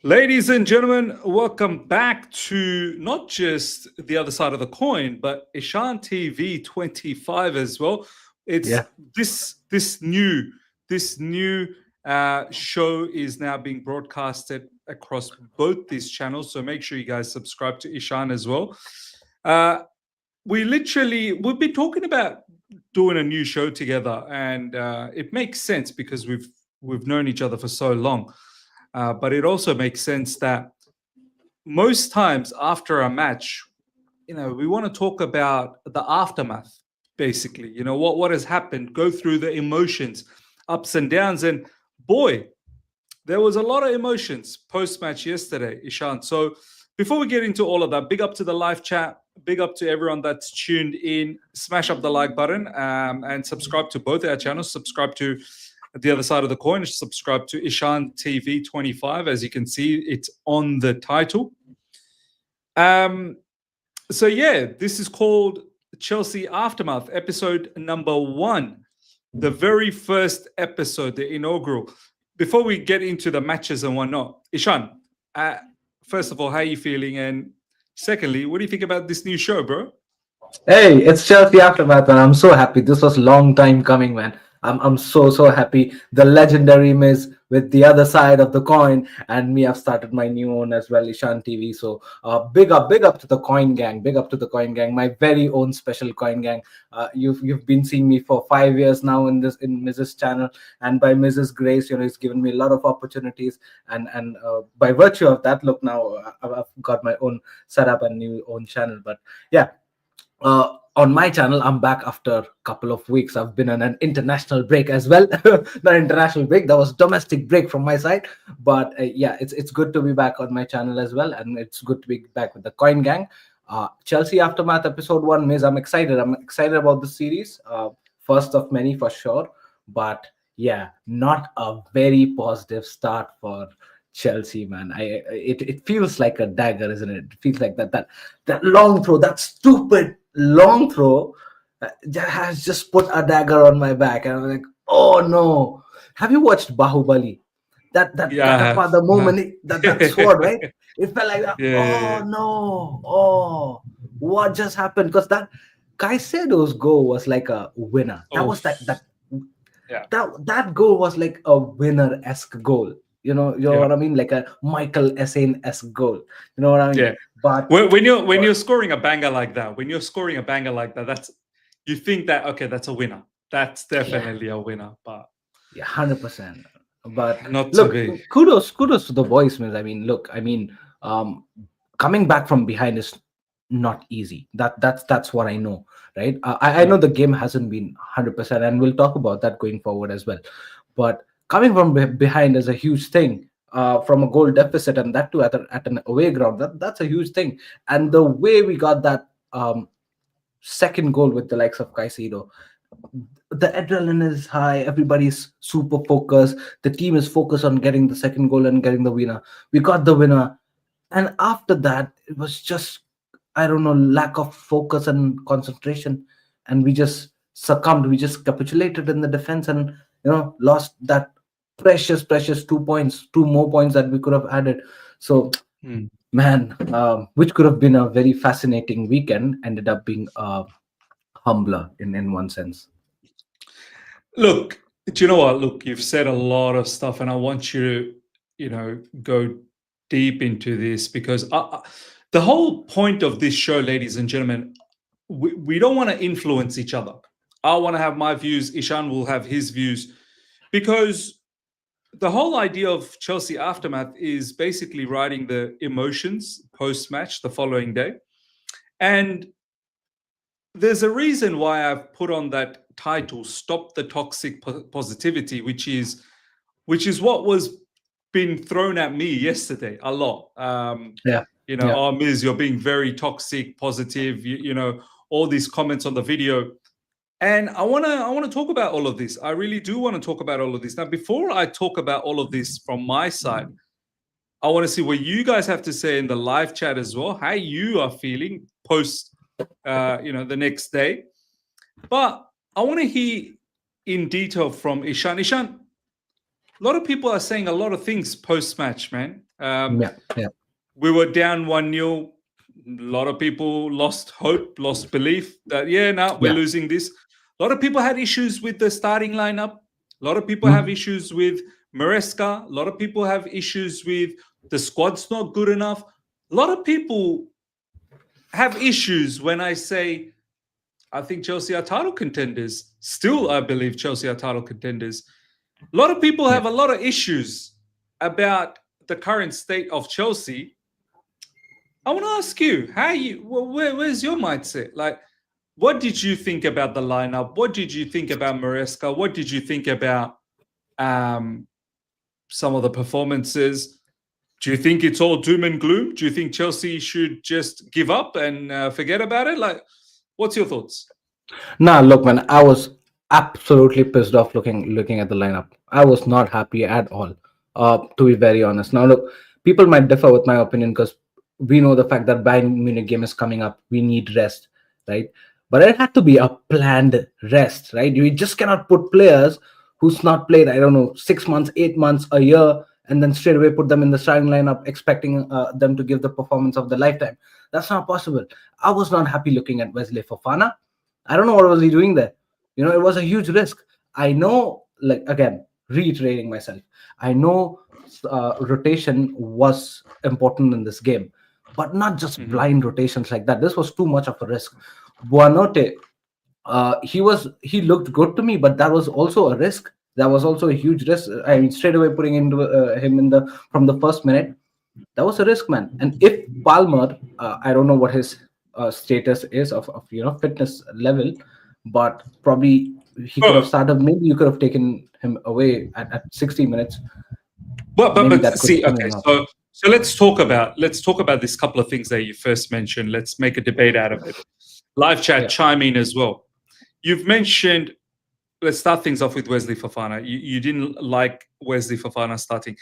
Ladies and gentlemen, welcome back to not just the other side of the coin, but Ishan TV 25 as well. It's Yeah. this new show is now being broadcasted across both these channels. So make sure you guys subscribe to Ishan as well. Uh, we've been talking about doing a new show together, and it makes sense because we've known each other for so long. But it also makes sense that most times after a match, we want to talk about the aftermath, basically. What has happened, go through the emotions, ups and downs. And boy, there was a lot of emotions post match yesterday, Ishan. So before we get into all of that, big up to the live chat, big up to everyone that's tuned in. Smash up the like button and subscribe to both our channels. Subscribe to the other side of the coin. Subscribe to Ishan TV 25. As you can see, it's on the title. Um, so yeah, this is called Chelsea Aftermath, episode number 1, the very first episode, the inaugural. Before we get into the matches and whatnot, Ishan, uh, first of all, how are you feeling? And secondly, what do you think about this new show, bro? Hey, it's Chelsea Aftermath, and I'm so happy. This was long time coming, man. I'm so happy. The legendary Miz with the other side of the coin, and me. I've started my new own as well, Ishan TV. So, big up to the Coin Gang. Big up to the Coin Gang, my very own special Coin Gang. You've been seeing me for 5 years now in Mrs. channel, and by Mrs. Grace, it's given me a lot of opportunities, and by virtue of that, look now, I've got my own setup and new own channel. But yeah, on my channel, I'm back after a couple of weeks. I've been on an international break as well. Not international break, that was domestic break from my side. But yeah, it's good to be back on my channel as well, and it's good to be back with the Coin Gang. Chelsea Aftermath episode 1, Miz. I'm excited. I'm excited about the series. First of many for sure. But yeah, not a very positive start for Chelsea, man. It feels like a dagger, isn't it? It feels like that long throw, that stupid long throw has just put a dagger on my back, and I'm like, oh no. Have you watched Bahubali? That Yeah, I have. Gatapa, the moment that sword, right? It felt like that. Yeah, Oh no. Oh, what just happened? Because that Caicedo's goal was like a winner. That oh, was yeah, that goal was like a winner-esque goal. You know yeah, what I mean? Like a Michael Essien-esque goal. You know what I mean? yeah. But When you're scoring a banger like that, that's you think that okay, that's a winner. That's yeah, definitely a winner, but yeah, 100%. But not to look, be. kudos to the boys, man. I mean, look, coming back from behind is not easy. That's what I know, right? I Yeah. know the game hasn't been 100%, and we'll talk about that going forward as well. But coming from behind is a huge thing. From a goal deficit, and that too at an away ground, that's a huge thing. And the way we got that second goal with the likes of Caicedo, the adrenaline is high, everybody's super focused, the team is focused on getting the second goal and getting the winner. We got the winner, and after that it was just, I don't know, lack of focus and concentration, and we just succumbed, we just capitulated in the defense, and lost that precious 2 points, two more points that we could have added. So Hmm. man, which could have been a very fascinating weekend, ended up being humbler in one sense. Look, do you know what? Look, you've said a lot of stuff, and I want you to, go deep into this because the whole point of this show, ladies and gentlemen, we don't want to influence each other. I want to have my views. Ishan will have his views because the whole idea of Chelsea Aftermath is basically riding the emotions post match the following day. And there's a reason why I've put on that title, Stop the Toxic Positivity, which is what was been thrown at me yesterday a lot. Yeah, yeah, Oh, Miz, you're being very toxic, positive, all these comments on the video. And I wanna talk about all of this. I really do want to talk about all of this. Now, before I talk about all of this from my side, I want to see what you guys have to say in the live chat as well, how you are feeling post the next day. But I want to hear in detail from Ishan. Ishan, a lot of people are saying a lot of things post match, man. Yeah, yeah, We were down 1-0. A lot of people lost hope, lost belief that, yeah, now we're yeah. losing this. A lot of people had issues with the starting lineup. A lot of people have Mm. issues with Maresca. A lot of people have issues with the squad's not good enough. A lot of people have issues when I say I think Chelsea are title contenders. Still, I believe Chelsea are title contenders. A lot of people Yeah. have a lot of issues about the current state of Chelsea. I want to ask you, where's your mindset? Like, what did you think about the lineup? What did you think about Maresca? What did you think about um, some of the performances? Do you think it's all doom and gloom? Do you think Chelsea should just give up and forget about it? Like, what's your thoughts? Nah, look, man, I was absolutely pissed off looking at the lineup. I was not happy at all. To be very honest. Now, look, people might differ with my opinion because we know the fact that Bayern Munich game is coming up. We need rest, right? But it had to be a planned rest, right? You just cannot put players who's not played, I don't know, 6 months, 8 months, a year, and then straight away put them in the starting lineup, expecting them to give the performance of the lifetime. That's not possible. I was not happy looking at Wesley Fofana. I don't know what was he doing there. It was a huge risk. I know, like, again, reiterating myself, I know rotation was important in this game, but not just Mhm. blind rotations like that. This was too much of a risk. Buonote, he looked good to me, but that was also a risk. That was also a huge risk. I mean, straight away putting into him in the from the first minute, that was a risk, man. And if Palmer, I don't know what his status is of fitness level, but probably he could have Oh, started. Maybe you could have taken him away at 60 minutes. but Maybe that could have see, been okay, enough. so let's talk about this couple of things that you first mentioned. Let's make a debate out of it. Live chat, Yeah, chime in as well. You've mentioned. Let's start things off with Wesley Fofana. You didn't like Wesley Fofana starting.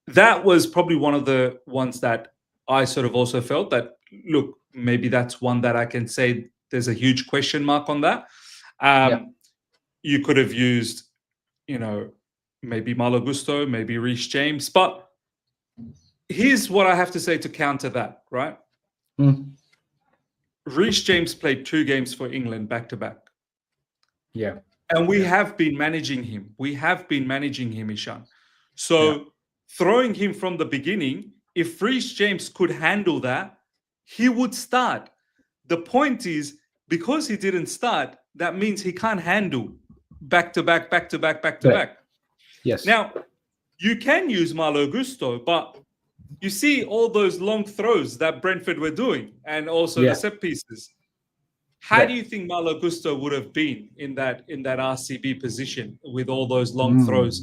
That was probably one of the ones that I sort of also felt that, look, maybe that's one that I can say there's a huge question mark on that. yeah, You could have used, you know, maybe Malo Gusto, maybe Reece James. But here's what I have to say to counter that, right? mm, Reece James played 2 games for England back to back. yeah, And we yeah, have been managing him. We have been managing him, Ishan. yeah. So throwing him from the beginning, if Reece James could handle that, he would start. The point is, because he didn't start, that means he can't handle back to back, back to back, back to Right. back. Yes. Now, you can use Malo Gusto, but you see all those long throws that Brentford were doing and also the Yeah. set pieces. How do Right. you think Malo Gusto would have been in that RCB position with all those long Mm, throws?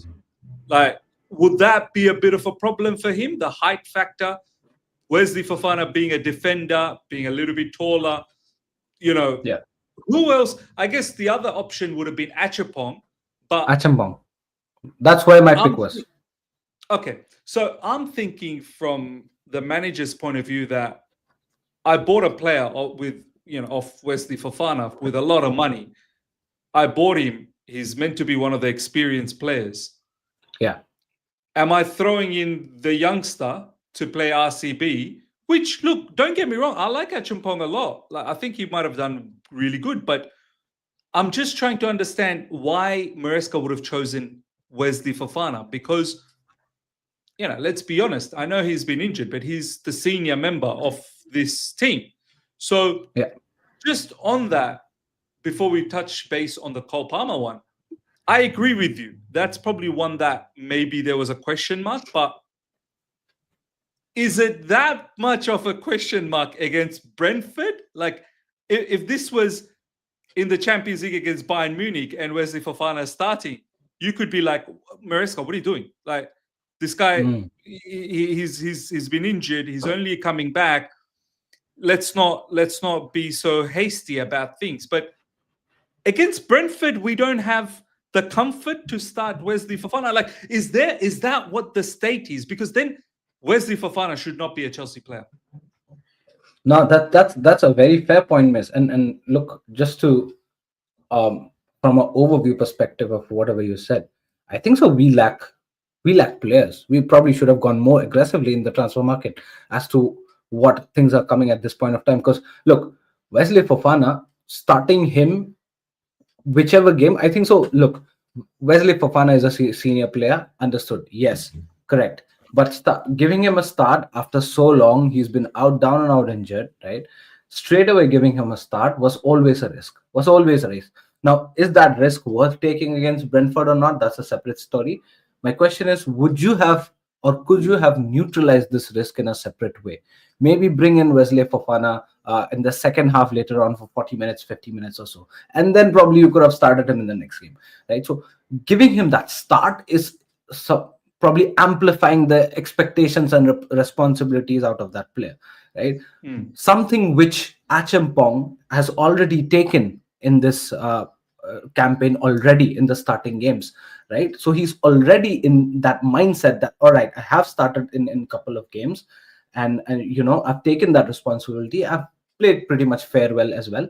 Like, would that be a bit of a problem for him? The height factor, Wesley Fofana being a defender, being a little bit taller, you know, yeah. who else? I guess the other option would have been Achapong, but Achambong. That's where my pick I'm was. okay. So I'm thinking from the manager's point of view that I bought a player with, of Wesley Fofana with a lot of money. I bought him. He's meant to be one of the experienced players. Yeah. Am I throwing in the youngster to play RCB? Which, look, don't get me wrong, I like Achumpong a lot. Like, I think he might have done really good, but I'm just trying to understand why Maresca would have chosen Wesley Fofana because, let's be honest. I know he's been injured, but he's the senior member of this team. So, Yeah. just on that, before we touch base on the Cole Palmer one, I agree with you. That's probably one that maybe there was a question mark, but is it that much of a question mark against Brentford? Like, if this was in the Champions League against Bayern Munich and Wesley Fofana is starting, you could be like, Maresca, what are you doing? Like, this guy, Mm. he's been injured. He's only coming back. Let's not be so hasty about things. But against Brentford, we don't have the comfort to start Wesley Fofana. Like, is that what the state is? Because then Wesley Fofana should not be a Chelsea player. No, that's a very fair point, Miss. And look, just to from an overview perspective of whatever you said, I think so. We lack we lack players. We probably should have gone more aggressively in the transfer market as to what things are coming at this point of time. Because look, Wesley Fofana, starting him whichever game, I think so. Look, Wesley Fofana is a senior player. Understood. Yes, correct. But giving him a start after so long, he's been out, down and out injured, right? Straight away giving him a start was always a risk. Was always a risk. Now, is that risk worth taking against Brentford or not? That's a separate story. My question is, would you have or could you have neutralized this risk in a separate way? Maybe bring in Wesley Fofana in the second half later on for 40 minutes, 50 minutes or so. And then probably you could have started him in the next game, right? So giving him that start is probably amplifying the expectations and responsibilities out of that player, right? Something which Achampong has already taken in this campaign already in the starting games, right? So he's already in that mindset that, all right, I have started in a couple of games, and I've taken that responsibility. I've played pretty much fair well as well.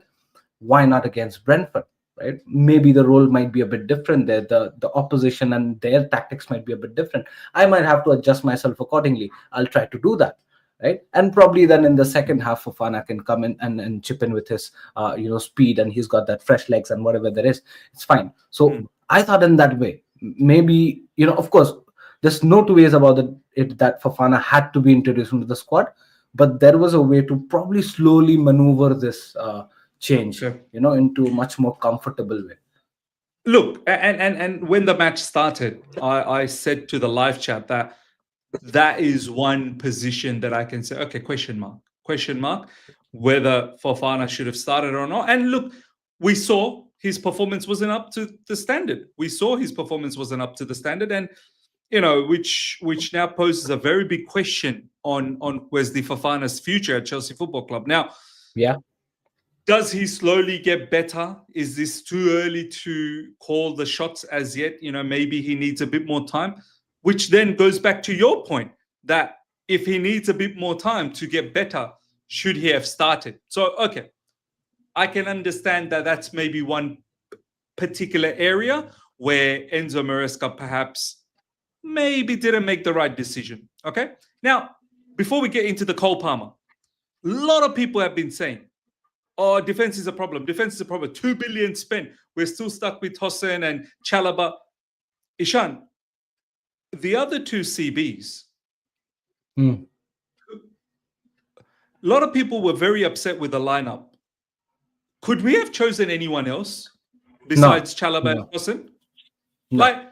Why not against Brentford, right? Maybe the role might be a bit different there. The opposition and their tactics might be a bit different. I might have to adjust myself accordingly. I'll try to do that, right? And probably then in the second half, Fofana can come in and chip in with his speed, and he's got that fresh legs and whatever there is. It's fine. So I thought in that way, maybe, of course, there's no two ways about it that Fofana had to be introduced into the squad, but there was a way to probably slowly maneuver this change, into a much more comfortable way. Look, and when the match started, I said to the live chat that is one position that I can say, okay, question mark, whether Fofana should have started or not. And look, we saw his performance wasn't up to the standard. And which now poses a very big question on Wesley Fofana's future at Chelsea Football Club. Now, yeah, does he slowly get better? Is this too early to call the shots as yet? Maybe he needs a bit more time, which then goes back to your point that if he needs a bit more time to get better, should he have started? So, okay, I can understand that that's maybe one particular area where Enzo Maresca perhaps maybe didn't make the right decision. Okay. Now, before we get into the Cole Palmer, a lot of people have been saying, oh, defense is a problem. 2 billion spent. We're still stuck with Hossein and Chalaba. Ishan, the other two CBs, a lot of people were very upset with the lineup. Could we have chosen anyone else besides Chalaba and Hossein? No. Like,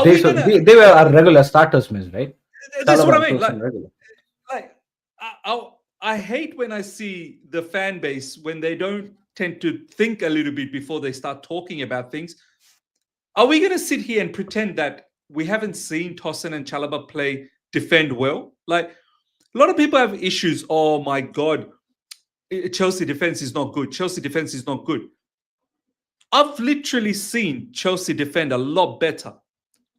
they were our regular starters, miss, right? That's what I mean. I hate when I see the fan base when they don't tend to think a little bit before they start talking about things. Are we going to sit here and pretend that we haven't seen Tosin and Chalaba defend well? Like, a lot of people have issues. Oh my God, Chelsea defense is not good. I've literally seen Chelsea defend a lot better.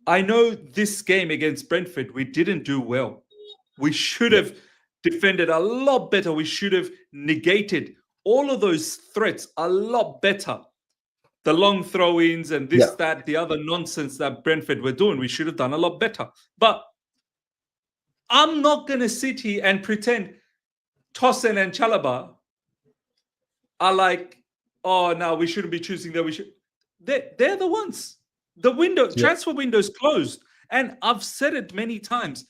I know this game against Brentford, we didn't do well. We should have defended a lot better. We should have negated all of those threats a lot better. The long throw-ins and that, the other nonsense that Brentford were doing, we should have done a lot better. But I'm not going to sit here and pretend Tosin and Chalaba are like, oh, no, we shouldn't be choosing them. They're the ones. The transfer window's closed. And I've said it many times.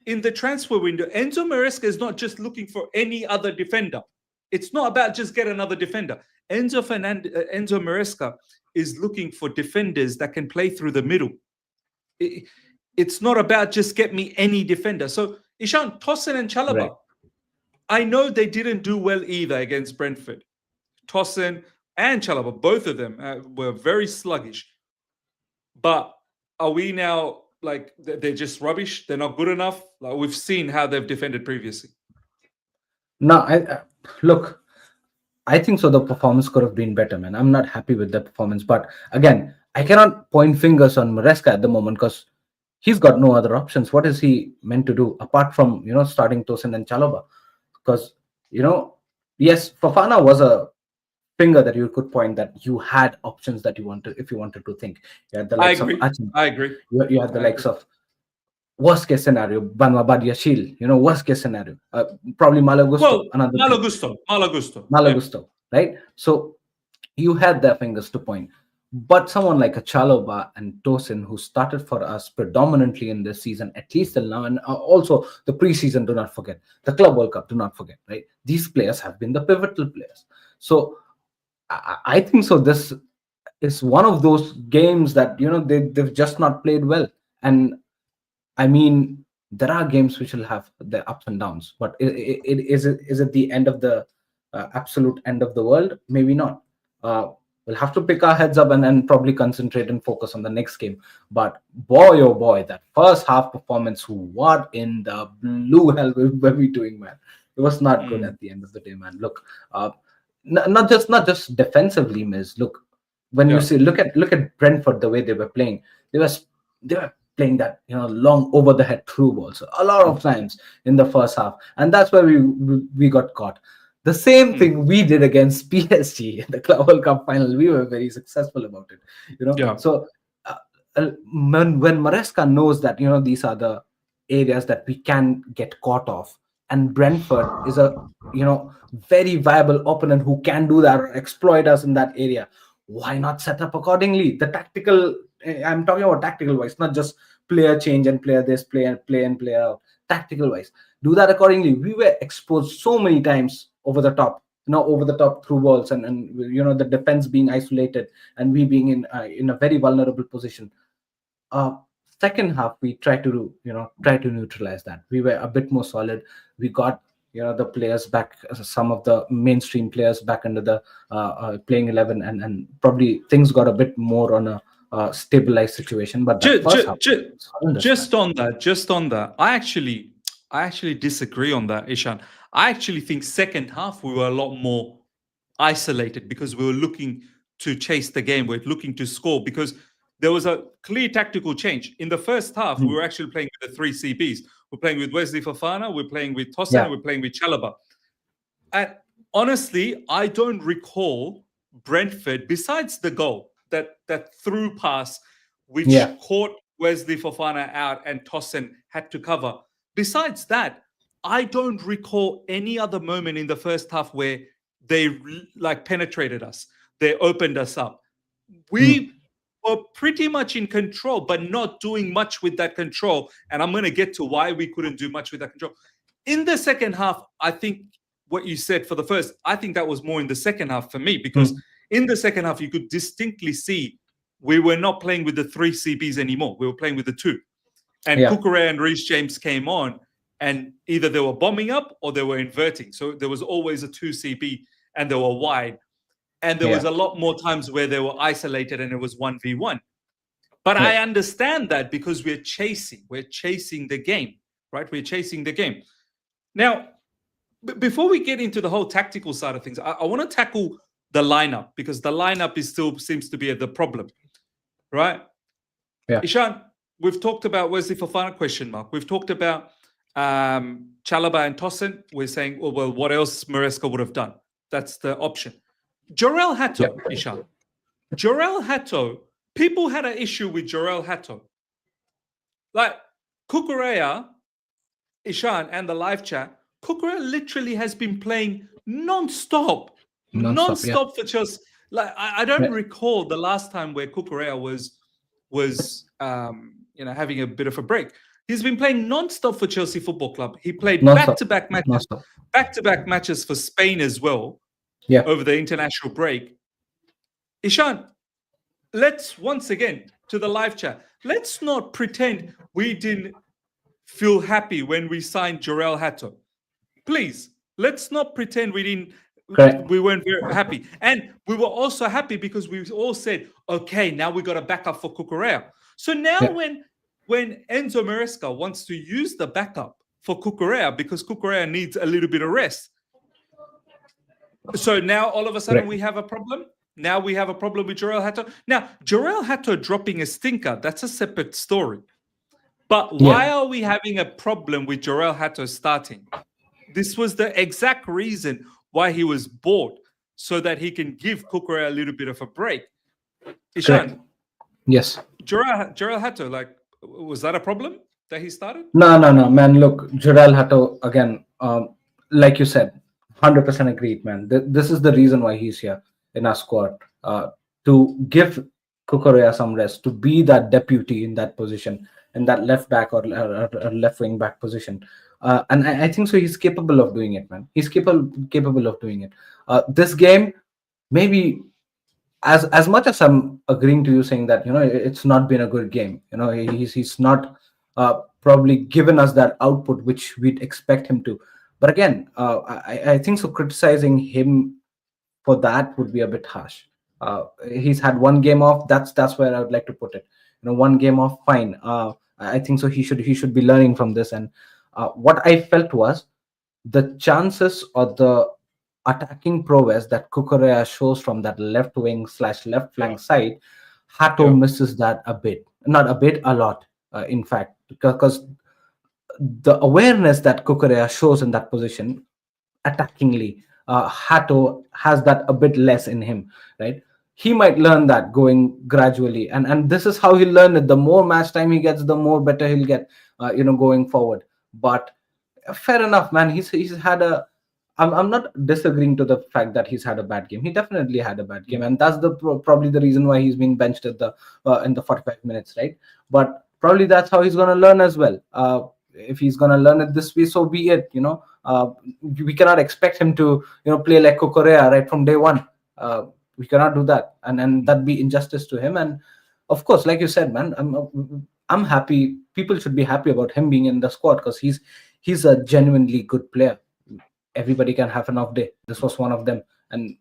In the transfer window, Enzo Maresca is not just looking for any other defender. It's not about just get another defender. Enzo Maresca is looking for defenders that can play through the middle. It's not about just get me any defender. So, Ishan, Tosin and Chalaba, I know they didn't do well either against Brentford. Tosin and Chalaba, both of them were very sluggish. But are we now like they're just rubbish? They're not good enough? Like we've seen how they've defended previously. No, look, I think so. The performance could have been better, man. I'm not happy with the performance. But again, I cannot point fingers on Maresca at the moment because he's got no other options. What is he meant to do apart from, starting Tosin and Chalaba? Because, yes, Fofana was a finger that you could point that you had options that you wanted if you wanted to think. You had the I likes of agree. Achin. I agree. You had the I likes agree. of worst case scenario, Banwa Badiashil, worst case scenario. Probably Malagusto, Well, another thing. Malagusto. Malagusto. Yeah. Malagusto, right? So you had their fingers to point. But someone like a Chaloba and Tosin, who started for us predominantly in this season, at least till now, and also the preseason, do not forget, the Club World Cup, do not forget, right? These players have been the pivotal players. So I think so. This is one of those games that they've just not played well. And I mean, there are games which will have the ups and downs, but is it the end of the absolute end of the world? Maybe not. Uh, we'll have to pick our heads up and probably concentrate and focus on the next game. But boy, oh boy, that first half performance, what in the blue hell were we doing, man? It was not good Mm. at the end of the day, man. Look, not just defensively, Miz. Look, when you Yeah. see look at Brentford, the way they were playing, they were playing that long over the head through balls a lot of times in the first half, and that's where we got caught. The same Mm. thing we did against PSG in the Club World Cup final. We were very successful about it. Yeah. So uh, when Maresca knows that these are the areas that we can get caught off, and Brentford is a very viable opponent who can do that or exploit us in that area, why not set up accordingly? The tactical, I'm talking about tactical wise, not just player change and player this, play and play out. Tactical wise, do that accordingly. We were exposed so many times over the top, over the top through balls, and the defense being isolated and we being in a very vulnerable position. uh Second half, we try to neutralize that. We were a bit more solid. We got the players back, some of the mainstream players back into the playing 11, and probably things got a bit more on a stabilized situation. But that first half was horrendous, man. Just on that, I actually disagree on that, Ishan. I actually think second half we were a lot more isolated because we were looking to chase the game. We're looking to score because there was a clear tactical change. In the first half, we Hmm. were actually playing with the three CBs. We're playing with Wesley Fofana, we're playing with Tosin, and Yeah. we're playing with Chalaba. And honestly, I don't recall Brentford, besides the goal, that through pass, which Yeah. caught Wesley Fofana out and Tosin had to cover. Besides that, I don't recall any other moment in the first half where they like penetrated us. They opened us up. Hmm. We were pretty much in control, but not doing much with that control. And I'm going to get to why we couldn't do much with that control. In the second half, I think what you said for the first, I think that was more in the second half for me, because Hmm. in the second half, you could distinctly see we were not playing with the three CBs anymore. We were playing with the two. And Yeah. Kukure and Reece James came on, and either they were bombing up or they were inverting. So there was always a 2 CB and they were wide. And there was Yeah. a lot more times where they were isolated and it was 1v1. But Yeah. I understand that because we're chasing the game, right? We're chasing the game. Now, before we get into the whole tactical side of things, I want to tackle the lineup, because the lineup is still seems to be the problem, right? Yeah. Ishan, we've talked about Wesley Fofana, question mark. We've talked about Chalaba and Tosin. We're saying, well, what else Maresca would have done? That's the option. Jorel Yeah. Hato, Ishan. Jorel Hato, people had an issue with Jorel Hato. Like Kukurea, Ishan, and the live chat, Kukurea literally has been playing non-stop, Non-stop. Yeah. non-stop for Chelsea. Like I don't Yeah. recall the last time where Kukurea was having a bit of a break. He's been playing non-stop for Chelsea Football Club. He played Non-stop. Non-stop. back-to-back matches for Spain as well Yeah. over the international break. Ishan, let's once again to the live chat. Let's not pretend we didn't feel happy when we signed Jorel Hato. Please, let's not pretend Correct. we weren't very happy. And we were also happy because we all said, okay, now we got a backup for Cucurella. So now Yeah. when Enzo Maresca wants to use the backup for Cucurella because Cucurella needs a little bit of rest. So now all of a sudden Correct. we have a problem. Now we have a problem with Jorel Hato. Now, Jorel Hato dropping a stinker, that's a separate story. But why Yeah. are we having a problem with Jorel Hato starting? This was the exact reason why he was bought. so that he can give Kukurea a little bit of a break. Correct. Ishan, Yes. Gerald Hato, like, was that a problem that he started? No, no, no, man. Look, Jurel Hato again. Like you said, 100% agreed, man. This is the reason why he's here in our squad, to give Kukurea some rest, to be that deputy in that position, in that left back or left wing back position. And I think so. He's capable of doing it, man. He's capable of doing it. This game, maybe as much as I'm agreeing to you saying that it's not been a good game. He's not probably given us that output which we'd expect him to. But again, I think so. Criticizing him for that would be a bit harsh. He's had one game off. That's where I would like to put it. One game off, fine. I think so. He should be learning from this. And what I felt was the chances or the attacking prowess that Kukurea shows from that left wing / left flank side, Hato Yeah. misses that a bit, not a bit, a lot. In fact, because the awareness that Kukurea shows in that position attackingly, Hato has that a bit less in him, right? He might learn that going gradually, and this is how he'll learn it. The more match time he gets, the more better he'll get, going forward. But fair enough, man. He's had a. I'm not disagreeing to the fact that he's had a bad game. He definitely had a bad game, and that's probably the reason why he's being benched at the in the 45 minutes, right? But probably that's how he's gonna learn as well. If he's gonna learn it this way, so be it. We cannot expect him to play like Kukurea right from day one. We cannot do that, and that'd be injustice to him. And of course, like you said, man, I'm happy. People should be happy about him being in the squad because he's a genuinely good player. Everybody can have an off day. This was one of them. And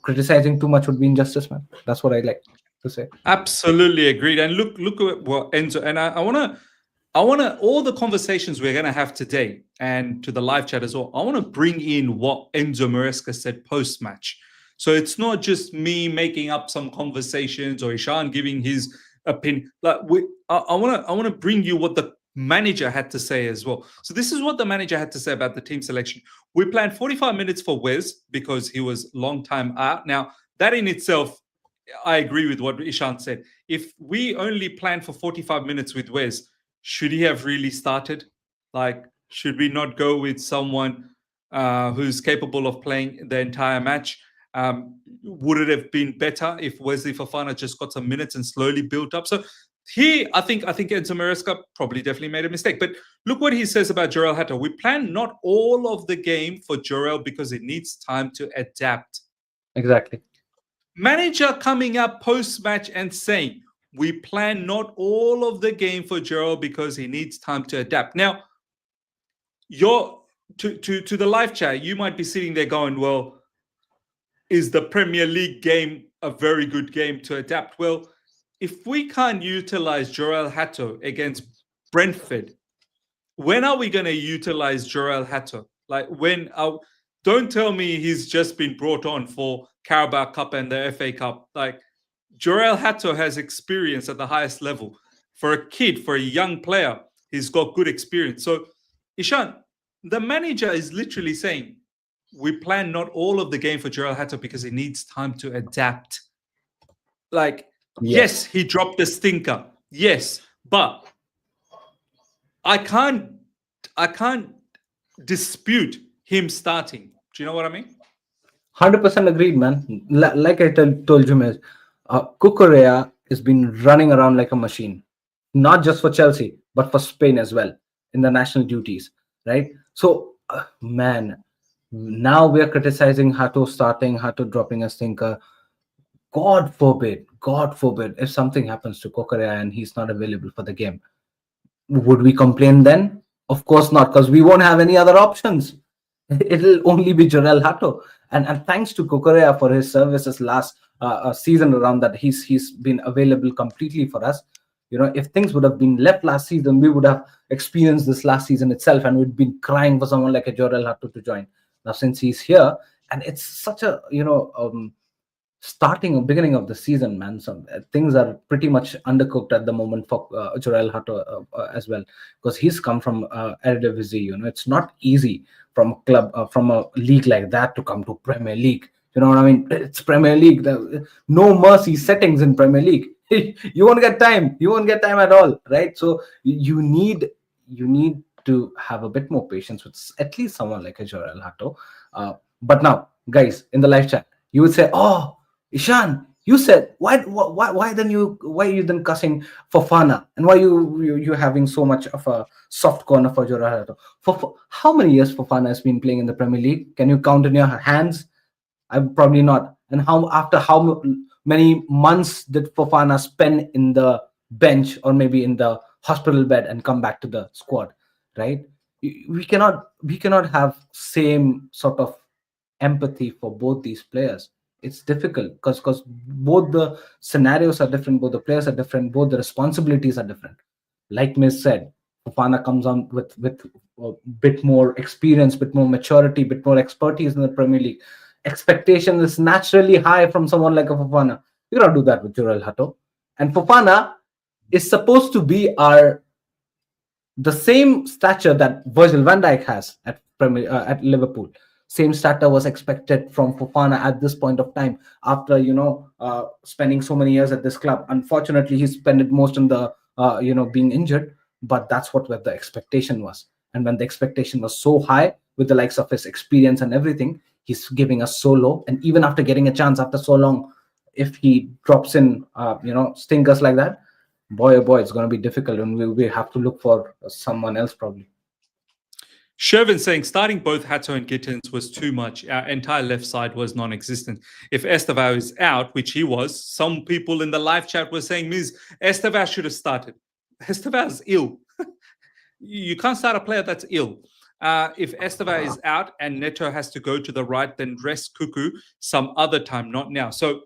criticizing too much would be injustice, man. That's what I like to say. Absolutely agreed. And look at what Enzo, and I wanna all the conversations we're gonna have today and to the live chat as well. I want to bring in what Enzo Maresca said post match. So it's not just me making up some conversations or Ishan giving his opinion. Like I want to bring you what the manager had to say as well. So this is what the manager had to say about the team selection. We planned 45 minutes for Wes because he was long time out. Now that in itself, I agree with what Ishan said. If we only planned for 45 minutes with Wes, should he have really started? Like, should we not go with someone who's capable of playing the entire match? Would it have been better if Wesley Fofana just got some minutes and slowly built up? So I think Enzo Maresca probably definitely made a mistake. But look what he says about Jorel Hato. We plan not all of the game for Jorel because it needs time to adapt. Exactly. Manager coming up post-match and saying, we plan not all of the game for Jorel because he needs time to adapt. Now, to the live chat, you might be sitting there going, well, is the Premier League game a very good game to adapt? Well, if we can't utilize Jorel Hato against Brentford, when are we going to utilize Jorel Hato? Like don't tell me he's just been brought on for Carabao Cup and the FA Cup. Like Jorel Hato has experience at the highest level. For a kid, for a young player, he's got good experience. So, Ishan, the manager is literally saying, we plan not all of the game for Jorel Hato because he needs time to adapt. Like, yes, he dropped the stinker. Yes, but I can't dispute him starting. Do you know what I mean? 100% agreed, man. Like I told you, man, Kukurea has been running around like a machine, not just for Chelsea, but for Spain as well in the national duties, right? So, man, now we are criticizing Hato starting, Hato dropping a stinker. God forbid, if something happens to Kukurea and he's not available for the game, would we complain then? Of course not, because we won't have any other options. It'll only be Jorel Hato. And thanks to Kukurea for his services last season around that, he's been available completely for us. If things would have been left last season, we would have experienced this last season itself, and we'd been crying for someone like a Jorel Hato to join. Now, since he's here, and it's such a starting or beginning of the season, man. So things are pretty much undercooked at the moment for Jorel Hato as well, because he's come from Eredivisie. It's not easy from a club from a league like that to come to Premier League. You know what I mean? It's Premier League. No mercy settings in Premier League. You won't get time. You won't get time at all, right? So you need to have a bit more patience with at least someone like a Jorel Hato. But now, guys, in the live chat, you would say, "Oh, Ishan, you said why you then cussing Fofana, and why you having so much of a soft corner for Jorel Hato? For how many years Fofana has been playing in the Premier League? Can you count in your hands? I'm probably not. And how many months did Fofana spend in the bench or maybe in the hospital bed and come back to the squad, right? We cannot have same sort of empathy for both these players. It's difficult because both the scenarios are different, both the players are different, both the responsibilities are different. Like Miss said, Fofana comes on with a bit more experience, bit more maturity, bit more expertise in the Premier League. Expectation is naturally high from someone like a Fofana. You cannot do that with Jurel Hato. And Fofana is supposed to be the same stature that Virgil van Dijk has at Liverpool. Same stature was expected from Fofana at this point of time after spending so many years at this club. Unfortunately, he spent it most in the being injured, but that's what the expectation was. And when the expectation was so high with the likes of his experience and everything, he's giving us so low. And even after getting a chance after so long, if he drops in stinkers like that, boy oh boy, it's going to be difficult, and we have to look for someone else probably. Shervin saying starting both Hato and Gittins was too much. Our entire left side was non-existent. If Estevao is out, which he was, some people in the live chat were saying, Ms. Estevao should have started. Estevao's ill. You can't start a player that's ill. If Estevao is out and Neto has to go to the right, then rest Cuckoo some other time, not now. So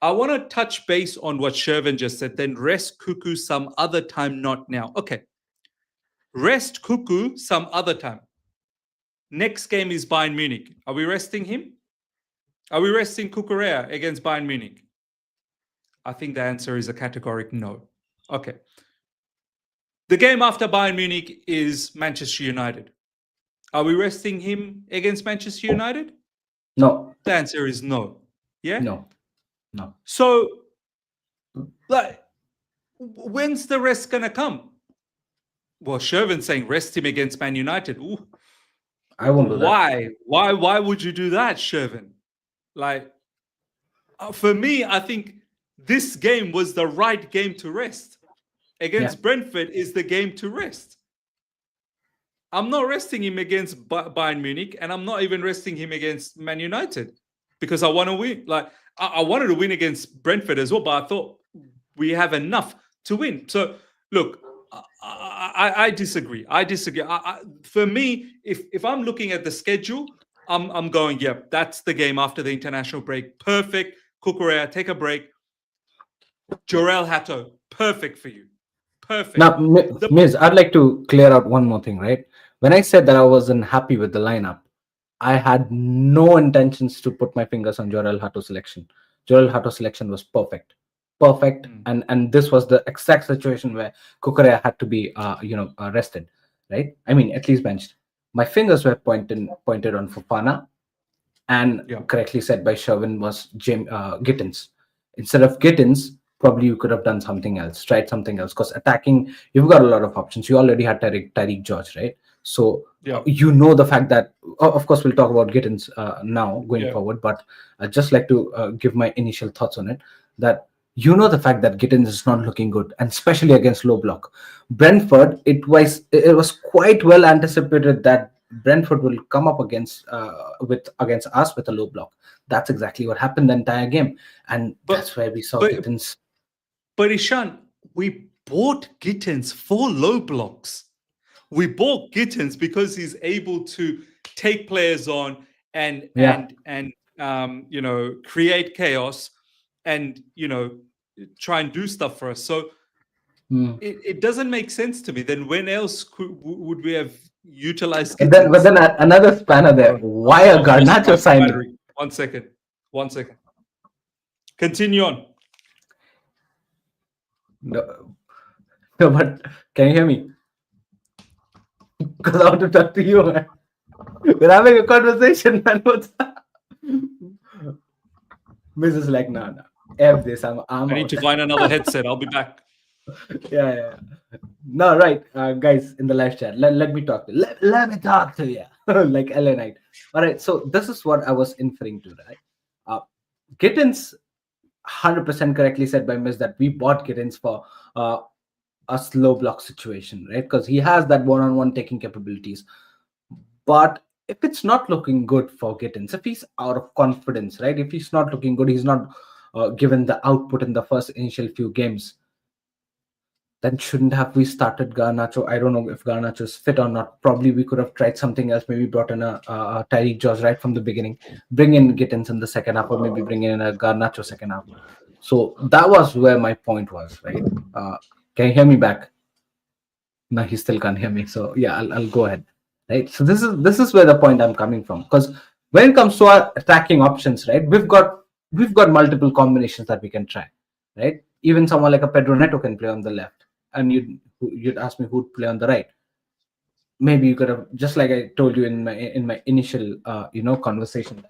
I want to touch base on what Shervin just said, then rest Cuckoo some other time, not now. Okay. Rest Cuckoo some other time. Next game is Bayern Munich. Are we resting him? Are we resting Cucurella against Bayern Munich? I think the answer is a categoric no. Okay. The game after Bayern Munich is Manchester United. Are we resting him against Manchester United? No. The answer is no. Yeah? No. So, when's the rest going to come? Well, Shervin's saying rest him against Man United. Ooh. I won't do that. Why would you do that, Shervin? For me, I think this game was the right game to rest. Against Brentford is the game to rest. I'm not resting him against Bayern Munich, and I'm not even resting him against Man United because I want to win. I wanted to win against Brentford as well, but I thought we have enough to win. So, look, I disagree. For me, if I'm looking at the schedule, I'm going, that's the game after the international break. Perfect. Cucurella, take a break. Jorel Hato, perfect for you. Perfect. Now, Miz, I'd like to clear out one more thing, right? When I said that I wasn't happy with the lineup, I had no intentions to put my fingers on Jorel Hato selection. Jorel Hato selection was perfect. And this was the exact situation where Cucurella had to be rested, right? I mean, at least benched. My fingers were pointed on Fofana, and correctly said by Shervin was Gittins. Instead of Gittins, probably you could have done something else, tried something else, because attacking, you've got a lot of options. You already had Tariq George, right? So the fact that, of course, we'll talk about Gittins now going forward, but I'd just like to give my initial thoughts on it, that the fact that Gittins is not looking good, and especially against low block. Brentford, it was quite well anticipated that Brentford will come up against us with a low block. That's exactly what happened the entire game, and that's where we saw Gittins. But Ishan, we bought Gittins for low blocks. We bought Gittins because he's able to take players on and create chaos and try and do stuff for us. So it doesn't make sense to me. Then when else would we have utilized Gittins? But then another spanner there. Why a Garnacho signing? 1 second. 1 second. Continue on. No, but can you hear me? Because I want to talk to you, man. We're having a conversation, man. Miz is like, no, no, F this. I'm I need out. to find another headset. I'll be back. Yeah, yeah. No, right, guys in the live chat. Let me talk. Let me talk to you, like Ellenite. All right. So this is what I was inferring to, right? Uh, Gittins, 100% correctly said by Miss that we bought Gittins for uh, a slow block situation, right? Because he has that one-on-one taking capabilities. But if it's not looking good for Gittins, if he's out of confidence, right? If he's not looking good, he's not given the output in the first initial few games, then shouldn't have we started Garnacho? I don't know if Garnacho is fit or not. Probably we could have tried something else. Maybe brought in a Tyreek Jaws right from the beginning, bring in Gittins in the second half, or maybe bring in a Garnacho second half. So that was where my point was, right? Can you hear me back? No, he still can't hear me. So yeah, I'll go ahead. Right. So this is where the point I'm coming from. Because when it comes to our attacking options, right, we've got multiple combinations that we can try. Right. Even someone like a Pedro Neto can play on the left, and you'd ask me who'd play on the right. Maybe you could have, just like I told you in my initial conversation,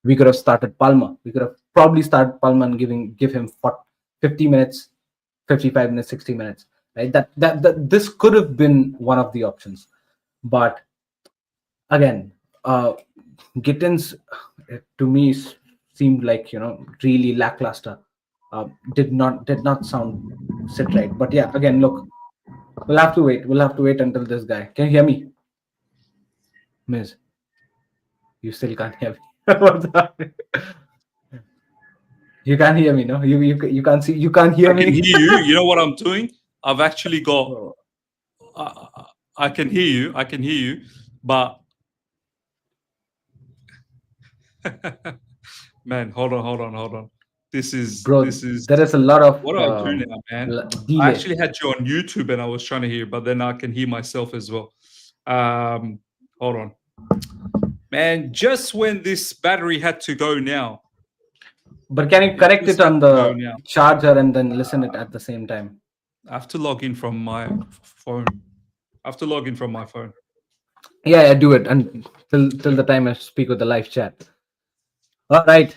we could have started Palma. We could have probably started Palma and give him 50 minutes, 55 minutes, 60 minutes. Right. That this could have been one of the options. But again, uh Gittins, to me seemed like, really lackluster. Did not sound sit right. But yeah, again, look, we'll have to wait until this guy can you hear me. Miss, you still can't hear me. What's up? You can't hear me, no? You can't see, you can't hear I can me. hear you. You know what I'm doing? I've actually got. Oh, Uh, I can hear you. I can hear you, but man, hold on. bro, This is there is a lot of what do I do now, man? I delay. actually had you on YouTube and I was trying to hear, but then I can hear myself as well. Um, hold on, man. Just when this battery had to go now, But can you it correct just it had on to go the now. charger and then listen it at the same time? I have to log in from my phone. I have to log in from my phone. Yeah, yeah, do it, and till the time I speak with the live chat. All right,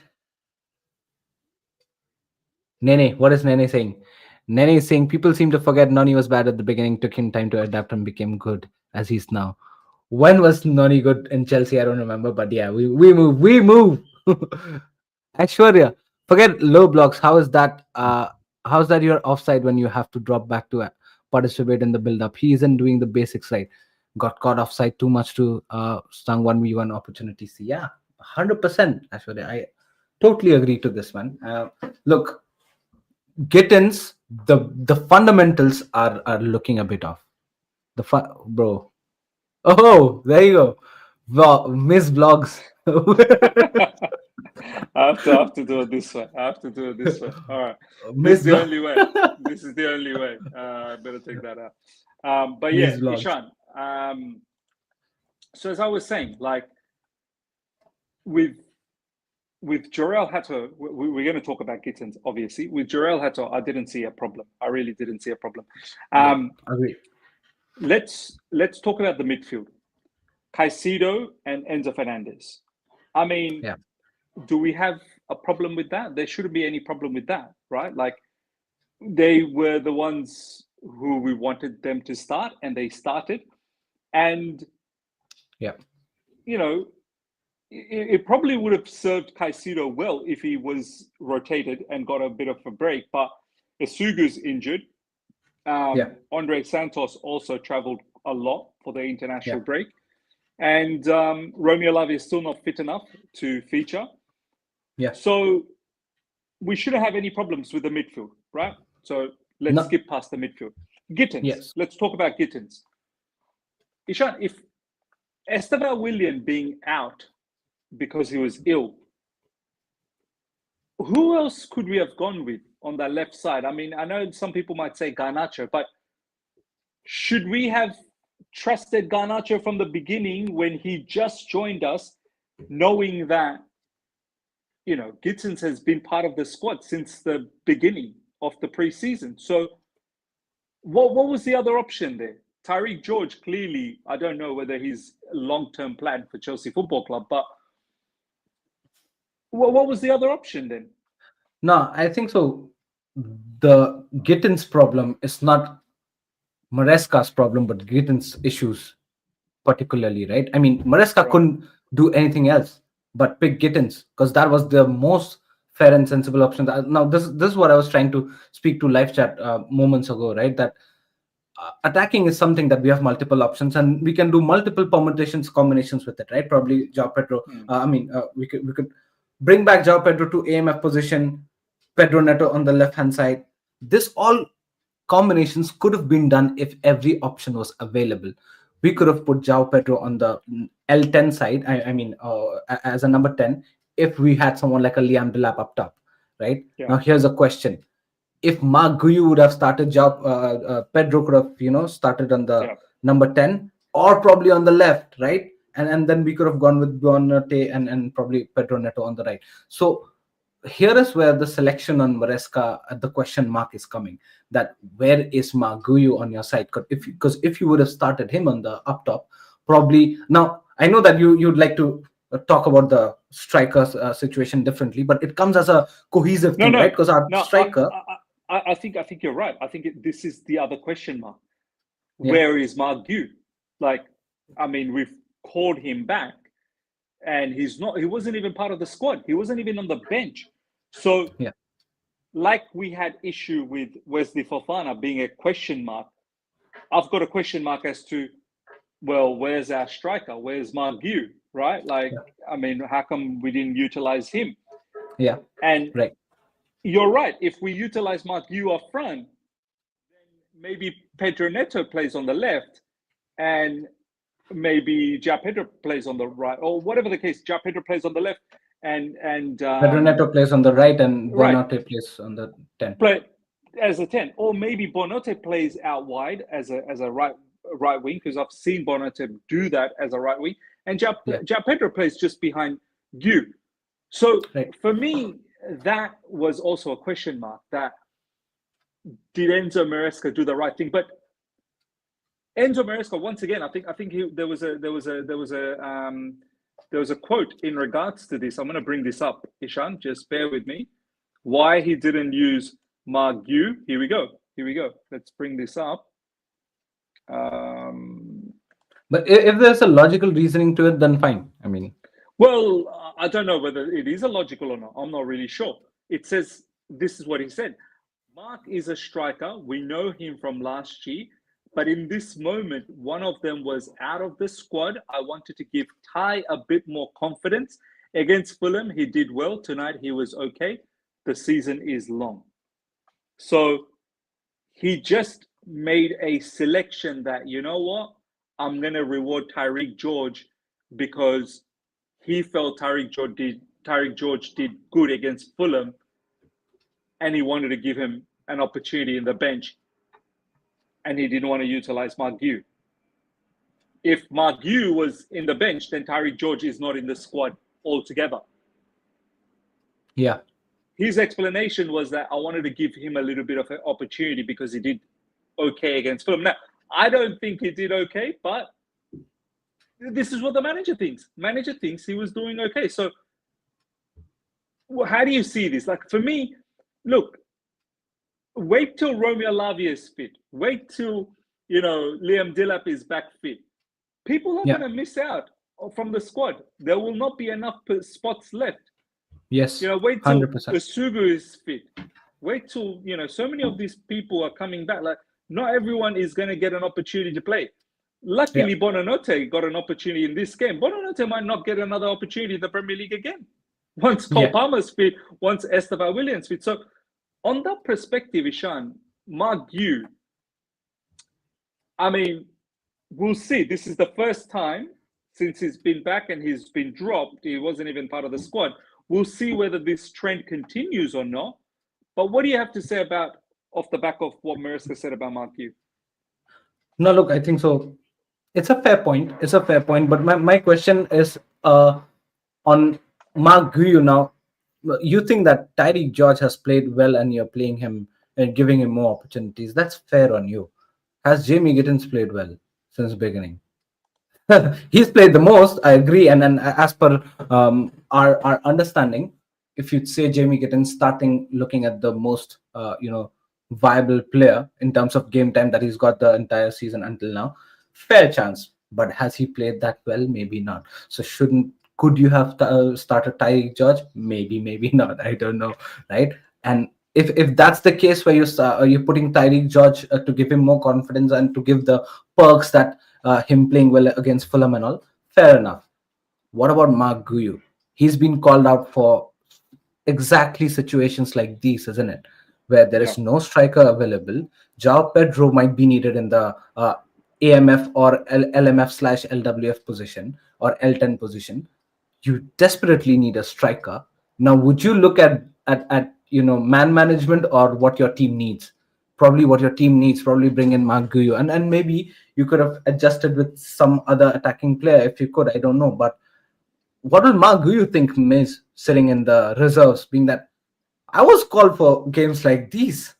Nene, what is Nene saying? Nene is saying people seem to forget Nani was bad at the beginning, took him time to adapt and became good as he's now. When was Nani good in Chelsea? I don't remember, but yeah, we move. Aishwarya, forget low blocks. How's that you're offside when you have to drop back to participate in the build up? He isn't doing the basics right. Got caught offside too much to stung 1v1 opportunities. Yeah, 100%. Aishwarya, I totally agree to this, man. Look, Gittins, the fundamentals are looking a bit off. Bro. Oh, there you go. Miss vlogs. I have to do it this way. I have to do it this way. All right. This is Miss the vlog. only way. This is the only way. I better take that out. But yeah, Miss vlogs. Ishan. So as I was saying, like with Jorel Hato, we're going to talk about Gittins, obviously. With Jorel Hato, I didn't see a problem. I really didn't see a problem. Yeah, Um, agree. let's talk about the midfield. Caicedo and Enzo Fernandez. I mean, Yeah, do we have a problem with that? There shouldn't be any problem with that, right? Like they were the ones who we wanted them to start, and they started. And yeah, you know, it probably would have served Caicedo well if he was rotated and got a bit of a break. But Esugu's injured. yeah, Andre Santos also travelled a lot for the yeah. international break. And Romeo Lavia is still not fit enough to feature. Yeah. So we shouldn't have any problems with the midfield, right? So let's No. skip past the midfield. Gittins. Yes. Let's talk about Gittins. Ishan, if Esteban William being out because he was ill, who else could we have gone with on that left side? I mean, I know some people might say Garnacho, but should we have trusted Garnacho from the beginning when he just joined us, knowing that Gittins has been part of the squad since the beginning of the preseason? So what was the other option there? Tyreek George, clearly, I don't know whether he's a long-term plan for Chelsea Football Club, but what was the other option then? No, I think so. The Gittins problem is not Maresca's problem, but Gittins' issues particularly, right? I mean, Maresca Right. couldn't do anything else but pick Gittins because that was the most fair and sensible option. Now, this is what I was trying to speak to live chat moments ago, right? That attacking is something that we have multiple options and we can do multiple permutations, combinations with it, right? Probably Joao Pedro. Hmm. We could bring back Joao Pedro to AMF position, Pedro Neto on the left hand side. This all combinations could have been done if every option was available. We could have put Joao Pedro on the L10 side. As a number 10, if we had someone like a Liam Delap up top, right? Yeah. Now here's a question: if Mark Guyu would have started job, Pedro could have, started on the Yeah. number 10 or probably on the left, right? And then we could have gone with Bonate and probably Pedro Neto on the right. So here is where the selection on Maresca at the question mark is coming. That where is Mark Guyu on your side? Because if you would have started him on the up top, probably now I know that you'd like to talk about the strikers situation differently, but it comes as a cohesive No, thing, right? no, Because our no. striker, I think you're right. I think this is the other question mark. yeah, Where is Margu? Like, I mean, we've called him back, and he's not. He wasn't even part of the squad. He wasn't even on the bench. So, yeah, like we had issue with Wesley Fofana being a question mark. I've got a question mark as to, well, where's our striker? Where's Margu? Right? Like, yeah, I mean, how come we didn't utilize him? yeah, And right, you're right. If we utilize Margu up front, maybe Pedro Neto plays on the left, and maybe Ja Pedro plays on the right, or whatever the case. Ja Pedro plays on the left, and Pedro Neto plays on the right and right, Bonate plays on the 10. play as a 10, or maybe Bonote plays out wide as a right wing, because I've seen Bonote do that as a right wing, and Yeah, Ja Pedro plays just behind you. So right, for me, that was also a question mark. That did Enzo Maresca do the right thing? But Enzo Maresca, once again, I think there was a quote in regards to this. I'm going to bring this up, Ishan. Just bear with me. Why he didn't use Margu? Here we go. Here we go. Let's bring this up. Um, but if there's a logical reasoning to it, then fine. I mean, well, I don't know whether it is illogical or not. I'm not really sure. It says this is what he said. Mark is a striker. We know him from last year. But in this moment, one of them was out of the squad. I wanted to give Ty a bit more confidence. Against Fulham, he did well. Tonight, he was okay. The season is long. So he just made a selection that, you know what? I'm going to reward Tyreek George because he felt Tyreek George did good against Fulham, and he wanted to give him an opportunity in the bench, and he didn't want to utilize Mark Gu. If Mark Gu was in the bench, then Tyreek George is not in the squad altogether. yeah, His explanation was that I wanted to give him a little bit of an opportunity because he did okay against Fulham. Now, I don't think he did okay, but this is what the manager thinks. Manager thinks he was doing okay. So, how do you see this? Like, for me, look, wait till Romeo Lavia is fit. Wait till, Liam Delap is back fit. People are yeah, going to miss out from the squad. There will not be enough spots left. yes, Wait till 100%. Asugu is fit. Wait till, so many of these people are coming back. Like, not everyone is going to get an opportunity to play. Yeah, Luckily, Bonanote got an opportunity in this game. Bonanote might not get another opportunity in the Premier League again. Once Cole yeah. Palmer's fit, once Esteban Williams fit. So, on that perspective, Ishan, Mark Yu, I mean, we'll see. This is the first time since he's been back and he's been dropped. He wasn't even part of the squad. We'll see whether this trend continues or not. But what do you have to say about off the back of what Mariska said about Mark Yu? No, look, I think so. It's a fair point. It's a fair point. But my question is on Mark Guyu now. You think that Tyreek George has played well and you're playing him and giving him more opportunities. That's fair on you. Has Jamie Gittins played well since beginning? He's played the most, I agree. And as per our understanding, if you'd say Jamie Gittins starting, looking at the most viable player in terms of game time that he's got the entire season until now, fair chance. But has he played that well? Maybe not. So shouldn't could you have started Tyreek George? Maybe, maybe not. I don't know, right? And if that's the case where you're putting Tyreek George to give him more confidence and to give the perks that him playing well against Fulham and all, fair enough. What about Mark Guyu? He's been called out for exactly situations like these, isn't it? Where there Yeah. is no striker available. João Pedro might be needed in the AMF or LMF slash LWF position or L10 position. You desperately need a striker. Now, would you look at man management or what your team needs? Probably what your team needs. Probably bring in Mark Guyu, and maybe you could have adjusted with some other attacking player if you could. I don't know, but what will Mark Guyu think is sitting in the reserves, being that I was called for games like these.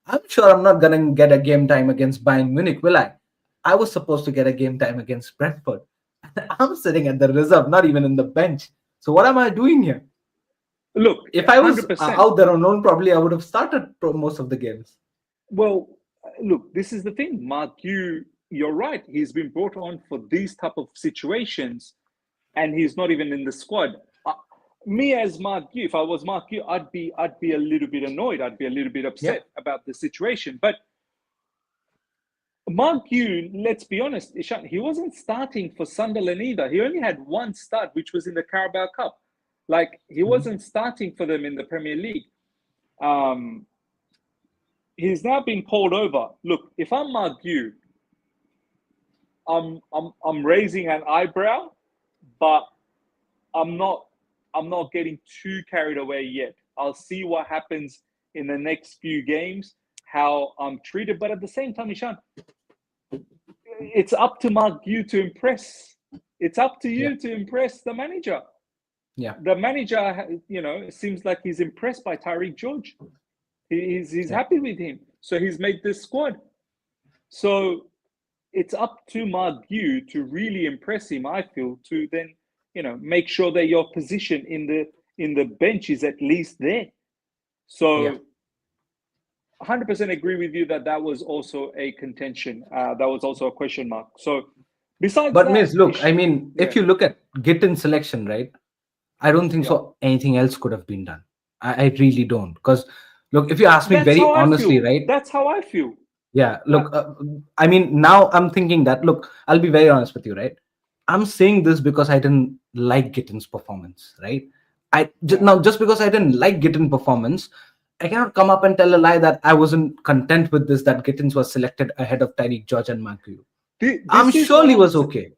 I'm sure I'm not gonna get a game time against Bayern Munich, will I? I was supposed to get a game time against Brentford. I'm sitting at the reserve, not even in the bench. So what am I doing here? Look, If I was 100%. out there alone, probably I would have started most of the games. Well, look, this is the thing, Mark. You're right. He's been brought on for these type of situations, and he's not even in the squad. Me as Mark Yu, if I was Mark Yu, I'd be a little bit annoyed. I'd be a little bit upset about the situation. But Mark Yu, let's be honest, Ishan, he wasn't starting for Sunderland either. He only had one start, which was in the Carabao Cup. Like he wasn't starting for them in the Premier League. Um, he's now been called over. Look, if I'm Mark Yu, I'm raising an eyebrow, but I'm not I'm not getting too carried away yet. I'll see what happens in the next few games, how I'm treated. But at the same time, Ishan, it's up to Mark Yu to impress. It's up to Yeah, you to impress the manager. yeah, The manager, it seems like he's impressed by Tyreek George. He's yeah. happy with him, so he's made this squad. So it's up to Mark Yu to really impress him. I feel to then make sure that your position in the bench is at least there. Yeah. So 100% agree with you that that was also a contention. That was also a question mark. So besides But that, Miss, look, I mean, if yeah, you look at Gittin selection, right? I don't think yeah. so. Anything else could have been done. I really don't. Because look, if you ask me That's very how I honestly, feel. right? That's how I feel. Yeah, Uh, look, I mean, now I'm thinking that, look, I'll be very honest with you, right? I'm saying this because I didn't like Gittin's performance, right? yeah. Now, just because I didn't like Gittin performance, I cannot come up and tell a lie that I wasn't content with this, that Gittins was selected ahead of Tyreek George and Marku. I'm This is what surely was okay.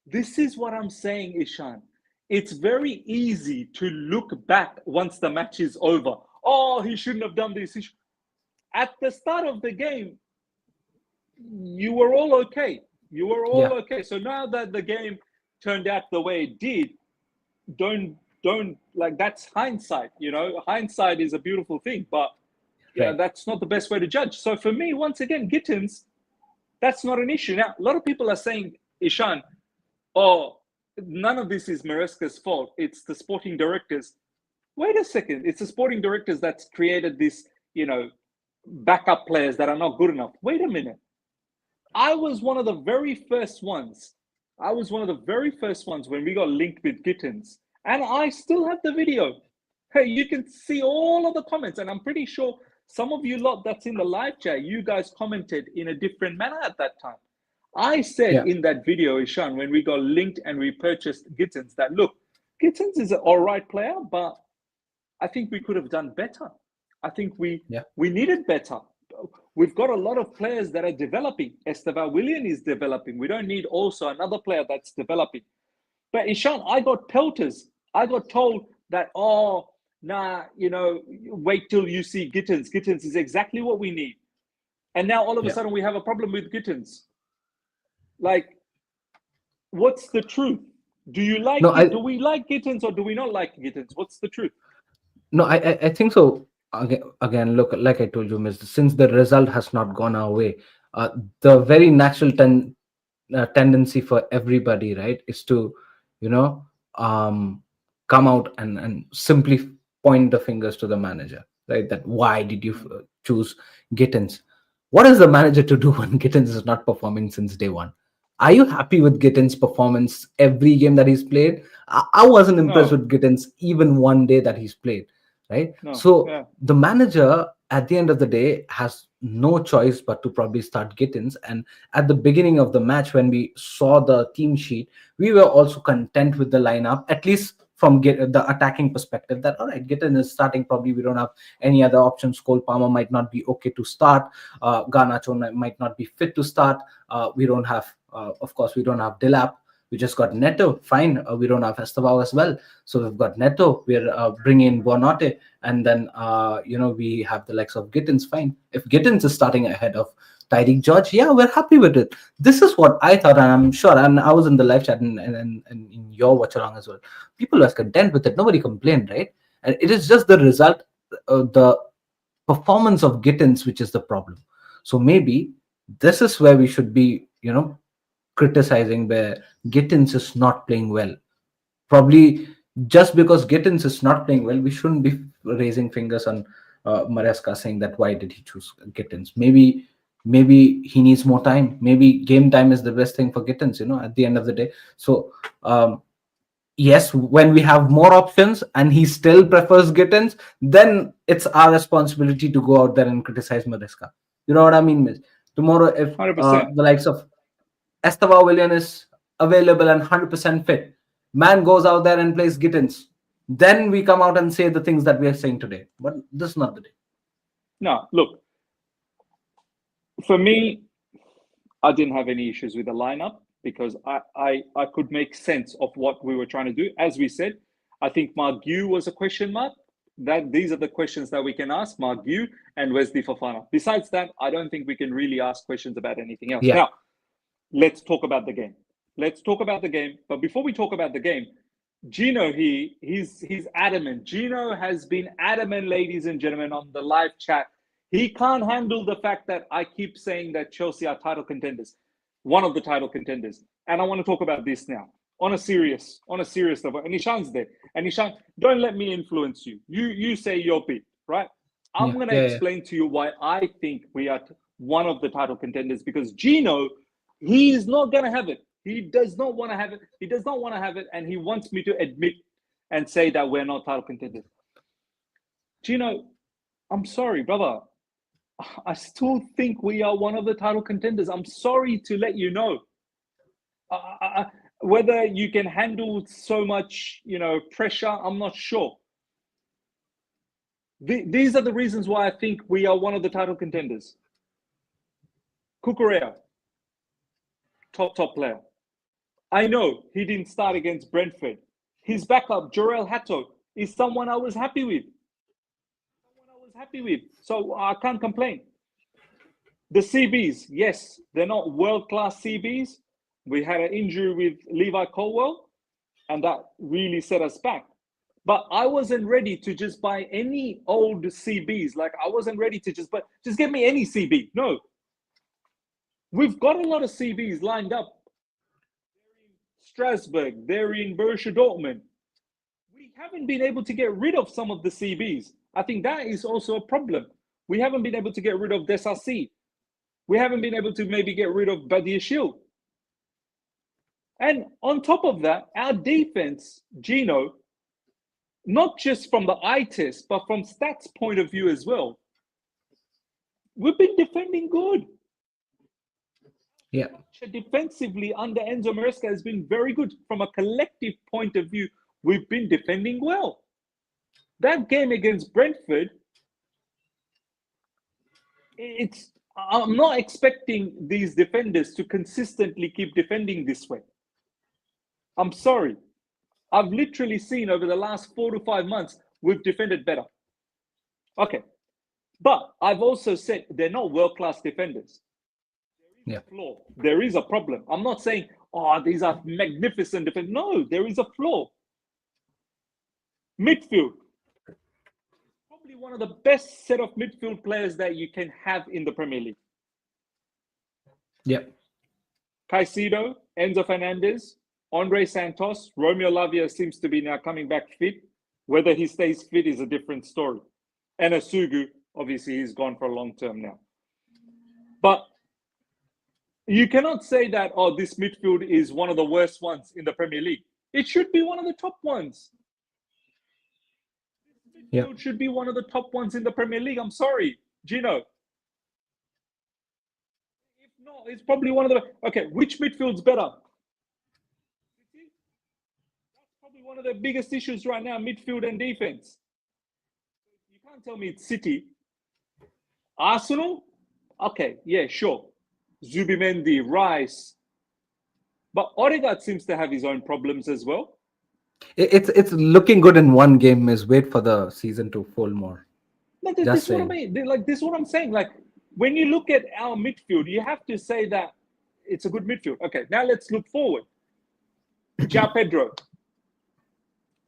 This is what I'm saying, Ishan. It's very easy to look back once the match is over. Oh, he shouldn't have done this. At the start of the game, you were all okay. You were all Yeah, okay. So now that the game turned out the way it did, don't like that's hindsight. Hindsight is a beautiful thing, but right. that's not the best way to judge. So for me, once again, Gittins, that's not an issue. Now, a lot of people are saying, Ishan, oh, none of this is Maresca's fault. It's the sporting directors. Wait a second. It's the sporting directors that's created this, backup players that are not good enough. Wait a minute. I was one of the very first ones. I was one of the very first ones when we got linked with Gittins. And I still have the video. Hey, you can see all of the comments. And I'm pretty sure some of you lot that's in the live chat, you guys commented in a different manner at that time. I said Yeah, in that video, Ishan, when we got linked and we purchased Gittins, that look, Gittins is an all right player, but I think we could have done better. I think we yeah, we needed better. We've got a lot of players that are developing. Estevan Willian is developing. We don't need also another player that's developing. But Ishan, I got pelters. I got told that, oh, nah, wait till you see Gittins. Gittins is exactly what we need. And now all of a yeah. sudden we have a problem with Gittins. Like, what's the truth? Do you like No, it? I Do we like Gittins or do we not like Gittins? What's the truth? no, I think so. Again, look, like I told you, Miss, since the result has not gone our way, the very natural tendency for everybody, right, is to, you know, come out and simply point the fingers to the manager, right? That why did you choose Gittins? What is the manager to do when Gittins is not performing since day one? Are you happy with Gittins' performance every game that he's played? I wasn't impressed No, with Gittins even one day that he's played, right? no, So yeah, the manager at the end of the day has no choice but to probably start Gittins. And at the beginning of the match, when we saw the team sheet, we were also content with the lineup, at least from the attacking perspective. That all right, Gittins is starting. Probably we don't have any other options. Cole Palmer might not be okay to start. Garnacho might not be fit to start. We don't have, of course, we don't have Dilap. We just got Neto. Fine. We don't have Estevao as well. So we've got Neto. We're bringing Buonanotte. And then, we have the likes of Gittins. Fine. If Gittins is starting ahead of Tyreek George, yeah, we're happy with it. This is what I thought. And I'm sure, and I was in the live chat and in your watch along as well. People were content with it. Nobody complained, right? And it is just the result, the performance of Gittins, which is the problem. So maybe this is where we should be, criticizing, where Gittins is not playing well. Probably just because Gittins is not playing well, we shouldn't be raising fingers on Maresca, saying that why did he choose Gittins? Maybe he needs more time. Maybe game time is the best thing for Gittins, at the end of the day. So yes, when we have more options and he still prefers Gittins, then it's our responsibility to go out there and criticize Maresca. You know what I mean, Miss? Tomorrow, if 100%. the likes of Estevao Willian is available and 100% fit, man goes out there and plays Gittins, then we come out and say the things that we are saying today. But this is not the day. No, look, for me, I didn't have any issues with the lineup because I could make sense of what we were trying to do. As we said, I think Margu was a question mark. That these are the questions that we can ask Margu and Wesley Fofana. Besides that, I don't think we can really ask questions about anything else. Yeah. Now, let's talk about the game. Let's talk about the game. But before we talk about the game, Gino, he's adamant. Gino has been adamant, ladies and gentlemen, on the live chat. He can't handle the fact that I keep saying that Chelsea are title contenders, one of the title contenders. And I want to talk about this now on a serious level. And Ishan's there. And Ishan, don't let me influence you. You say your bit, right? I'm going to explain to you why I think we are one of the title contenders, because Gino, he is not going to have it. He does not want to have it. He does not want to have it. And he wants me to admit and say that we're not title contenders. Gino, I'm sorry, brother. I still think we are one of the title contenders. I'm sorry to let you know. Whether you can handle so much, pressure, I'm not sure. These are the reasons why I think we are one of the title contenders. Cucurella, top player. I know he didn't start against Brentford. His backup, Jorel Hato, is someone I was happy with. So I can't complain. The CBs, yes, they're not world-class CBs. We had an injury with Levi Colwell, and that really set us back. But I wasn't ready to just buy any old CBs. Like, I wasn't ready to just give me any CB. No. We've got a lot of CBs lined up. They're in Strasbourg. They're in Borussia Dortmund. We haven't been able to get rid of some of the CBs. I think that is also a problem. We haven't been able to get rid of Desassi. We haven't been able to maybe get rid of Badiashile. And on top of that, our defense, Gino, not just from the eye test, but from stats point of view as well, we've been defending good. Yeah. Defensively under Enzo Maresca has been very good. From a collective point of view, we've been defending well. That game against Brentford, I'm not expecting these defenders to consistently keep defending this way. I'm sorry. I've literally seen over the last 4 to 5 months, we've defended better. Okay. But I've also said they're not world-class defenders. There is a flaw. There is a problem. I'm not saying, these are magnificent defenders. No, there is a flaw. Midfield. Probably one of the best set of midfield players that you can have in the Premier League. Yep. Caicedo, Enzo Fernandez, Andre Santos, Romeo Lavia seems to be now coming back fit. Whether he stays fit is a different story. And Asugu, obviously, he's gone for a long term now. But you cannot say that, oh, this midfield is one of the worst ones in the Premier League. It should be one of the top ones. This midfield should be one of the top ones in the Premier League. I'm sorry, Gino. If not, it's probably one of the... Okay, which midfield's better? That's probably one of the biggest issues right now, midfield and defense. You can't tell me it's City. Arsenal? Okay, yeah, sure. Zubimendi, Rice. But Odegaard seems to have his own problems as well. It's looking good in one game. Is wait for the season to fold more. No, this is what I mean. Like, this is what I'm saying. Like, when you look at our midfield, you have to say that it's a good midfield. Okay, now let's look forward. João Pedro.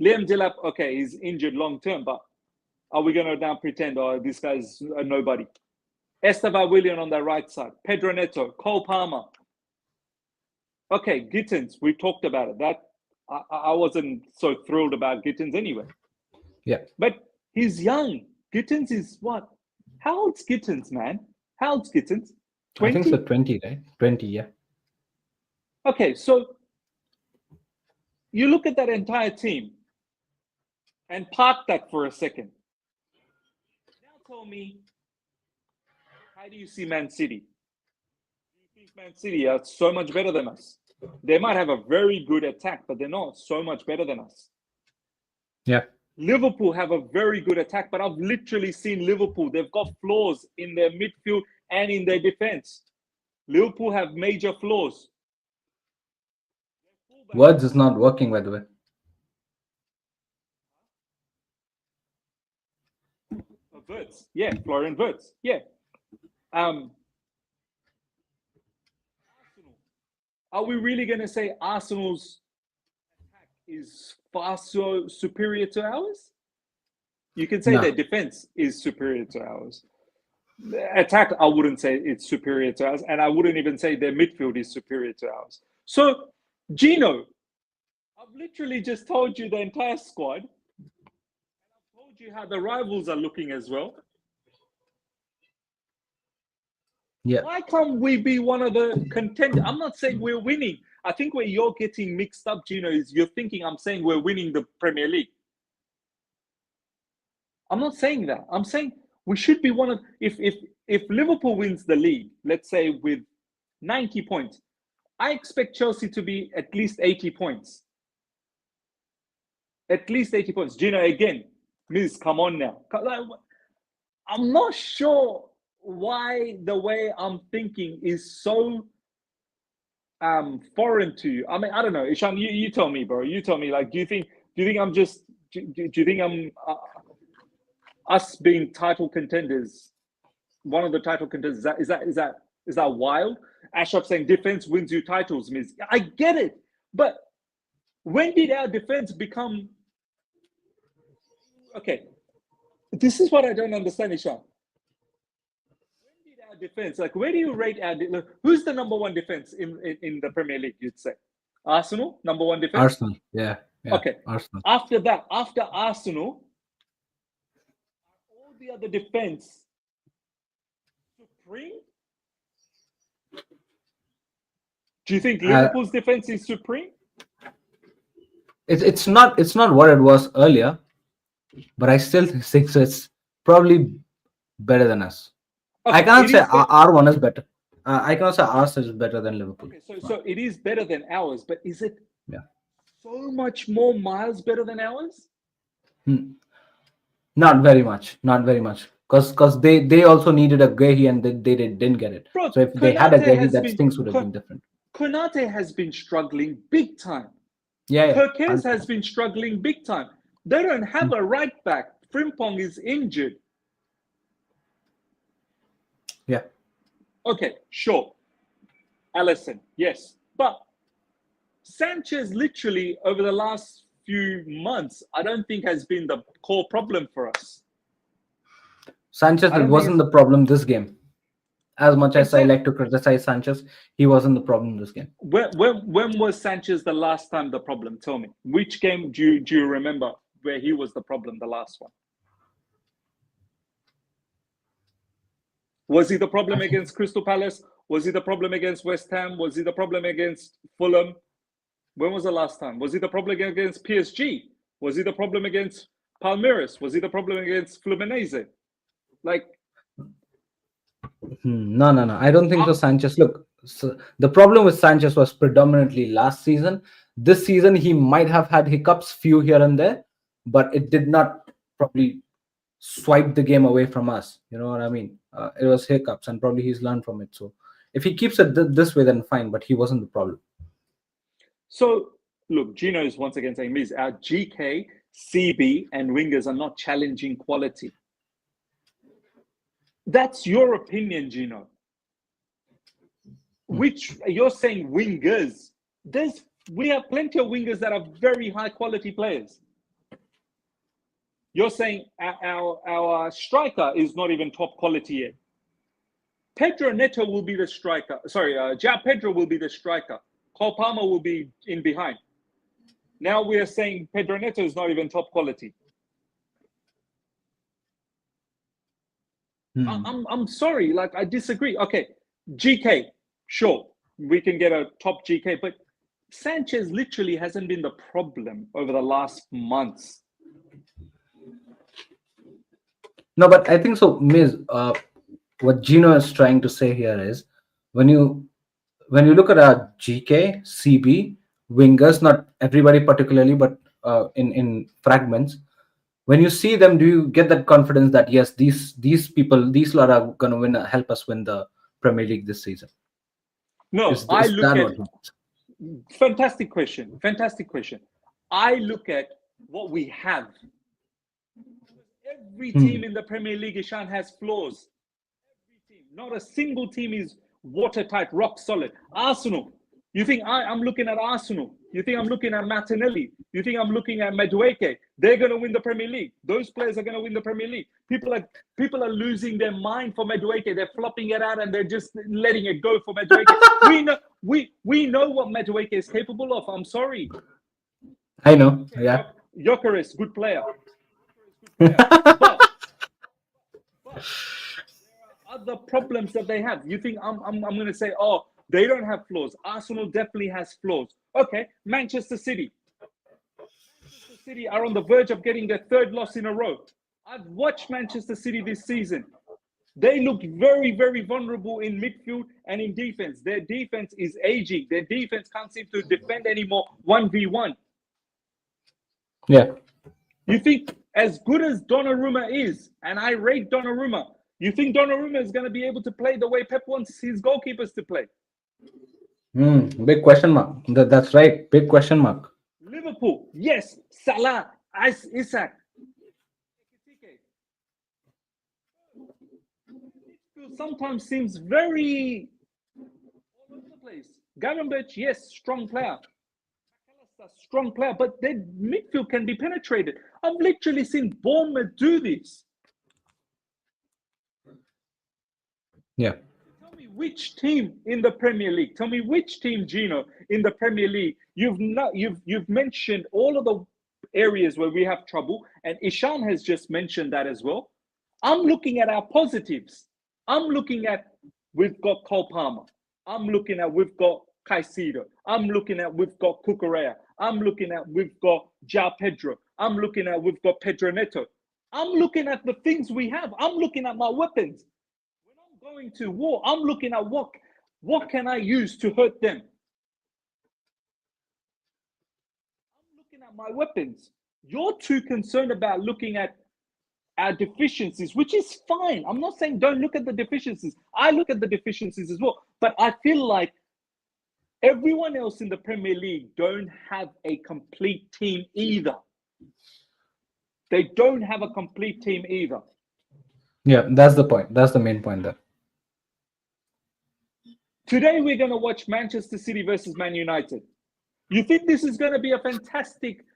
Liam Delap, okay, he's injured long term, but are we going to now pretend, oh, this guy's a nobody? Estevao Willian on the right side. Pedro Neto, Cole Palmer. Okay, Gittins, we talked about it. That I wasn't so thrilled about Gittins anyway. Yeah. But he's young. Gittins is what? How old's Gittins, man? How old's Gittins? 20? I think so, 20, right? 20, yeah. Okay, so you look at that entire team and park that for a second. Now tell me, how do you see Man City? Do you think Man City are so much better than us? They might have a very good attack, but they're not so much better than us. Yeah. Liverpool have a very good attack, but I've literally seen Liverpool. They've got flaws in their midfield and in their defense. Liverpool have major flaws. Words is not working, by the way. Wirtz, yeah, Florian Wirtz, yeah. Arsenal. Are we really going to say Arsenal's attack is far so superior to ours? You can say No. their defense is superior to ours. The attack, I wouldn't say it's superior to ours, and I wouldn't even say their midfield is superior to ours. So, Gino, I've literally just told you the entire squad, and I've told you how the rivals are looking as well. Yeah. Why can't we be one of the contenders? I'm not saying we're winning. I think where you're getting mixed up, Gino, is you're thinking I'm saying we're winning the Premier League. I'm not saying that. I'm saying we should be one of... If Liverpool wins the league, let's say with 90 points, I expect Chelsea to be at least 80 points. At least 80 points. Gino, again, Miz, come on now. I'm not sure why the way I'm thinking is so foreign to you. I mean, I don't know. Ishan, you tell me, bro. You tell me. Like, do you think I'm just? Do you think I'm us being title contenders? One of the title contenders is that wild? Ashraf saying defense wins you titles, Miz. I get it, but when did our defense become? Okay, this is what I don't understand, Ishan. Defense, like, where do you rate our who's the number one defense in the Premier League? You'd say Arsenal, number one defense. Arsenal, yeah. Okay. Arsenal. After that, after Arsenal, all the other defense supreme. Do you think Liverpool's defense is supreme? It's not what it was earlier, but I still think so. It's probably better than us. Okay, I can't say our one is better. I cannot say ours is better than Liverpool. Okay, so it is better than ours, but is it so much more miles better than ours? Not very much. Not very much. Because they also needed a Guehi and they didn't get it. Bro, so if they had a Guehi, that things would have been different. Konate has been struggling big time. Yeah. Perkins has been struggling big time. They don't have a right back. Frimpong is injured. Yeah. Okay, sure. Allison, yes. But Sanchez literally over the last few months, I don't think has been the core problem for us. Sanchez wasn't the problem this game. As much as I like to criticize Sanchez, he wasn't the problem this game. When was Sanchez the last time the problem? Tell me. Which game do you remember where he was the problem the last one? Was he the problem against Crystal Palace? Was he the problem against West Ham? Was he the problem against Fulham? When was the last time? Was he the problem against PSG? Was he the problem against Palmeiras? Was he the problem against Fluminense? Like, No, no, no. I don't think so. Sanchez. Look, so the problem with Sanchez was predominantly last season. This season, he might have had hiccups, few here and there, but it did not probably swipe the game away from us. You know what I mean? It was hiccups, and probably he's learned from it. So if he keeps it this way, then fine. But he wasn't the problem. so look, Gino is once again saying, Miz, our GK, CB, and wingers are not challenging quality. That's your opinion, Gino. Which you're saying wingers. We have plenty of wingers that are very high quality players. You're saying our striker is not even top quality yet. Pedro Neto will be the striker. Sorry, João Pedro will be the striker. Cole Palmer will be in behind. Now we are saying Pedro Neto is not even top quality. I'm sorry, like I disagree. Okay, GK, sure, we can get a top GK, but Sanchez literally hasn't been the problem over the last months. No, but I think so, Miz. What Gino is trying to say here is when you look at our GK, CB, wingers, not everybody particularly, but in fragments, when you see them, do you get that confidence that yes, these people, these lot are going to help us win the Premier League this season? No, I look at fantastic question. I look at what we have. Every team in the Premier League, Ishan, has flaws. Every team. Not a single team is watertight, rock solid. Arsenal. You think I'm looking at Arsenal? You think I'm looking at Martinelli? You think I'm looking at Madueke? They're going to win the Premier League. Those players are going to win the Premier League. People are losing their mind for Madueke. They're flopping it out and they're just letting it go for Madueke. we know what Madueke is capable of. I'm sorry. I know. Yeah. Gyökeres, good player. But there are other problems that they have. You think I'm going to say, oh, they don't have flaws. Arsenal definitely has flaws. Okay, Manchester City. Manchester City are on the verge of getting their third loss in a row. I've watched Manchester City this season. They look very, very vulnerable in midfield and in defense. Their defense is aging. Their defense can't seem to defend anymore 1v1. Yeah. You think as good as Donnarumma is, and I rate Donnarumma, you think Donnarumma is going to be able to play the way Pep wants his goalkeepers to play? Big question mark. That's right. Big question mark. Liverpool, yes. Salah, Isak. It sometimes seems very all over the place. Garenberch, yes, strong player. Strong player, but their midfield can be penetrated. I've literally seen Bournemouth do this. Yeah. Tell me which team in the Premier League. Tell me which team, Gino, in the Premier League. You've mentioned all of the areas where we have trouble, and Ishan has just mentioned that as well. I'm looking at our positives. I'm looking at we've got Cole Palmer. I'm looking at we've got Caicedo. I'm looking at we've got Cucurella. I'm looking at we've got João Pedro. I'm looking at we've got Pedro Neto. I'm looking at the things we have. I'm looking at my weapons. When I'm going to war, I'm looking at what can I use to hurt them. I'm looking at my weapons. You're too concerned about looking at our deficiencies, which is fine. I'm not saying don't look at the deficiencies. I look at the deficiencies as well. But I feel like everyone else in the Premier League don't have a complete team either. They don't have a complete team either. Yeah, that's the point. That's the main point there. Today, we're going to watch Manchester City versus Man United. You think this is going to be a fantastic,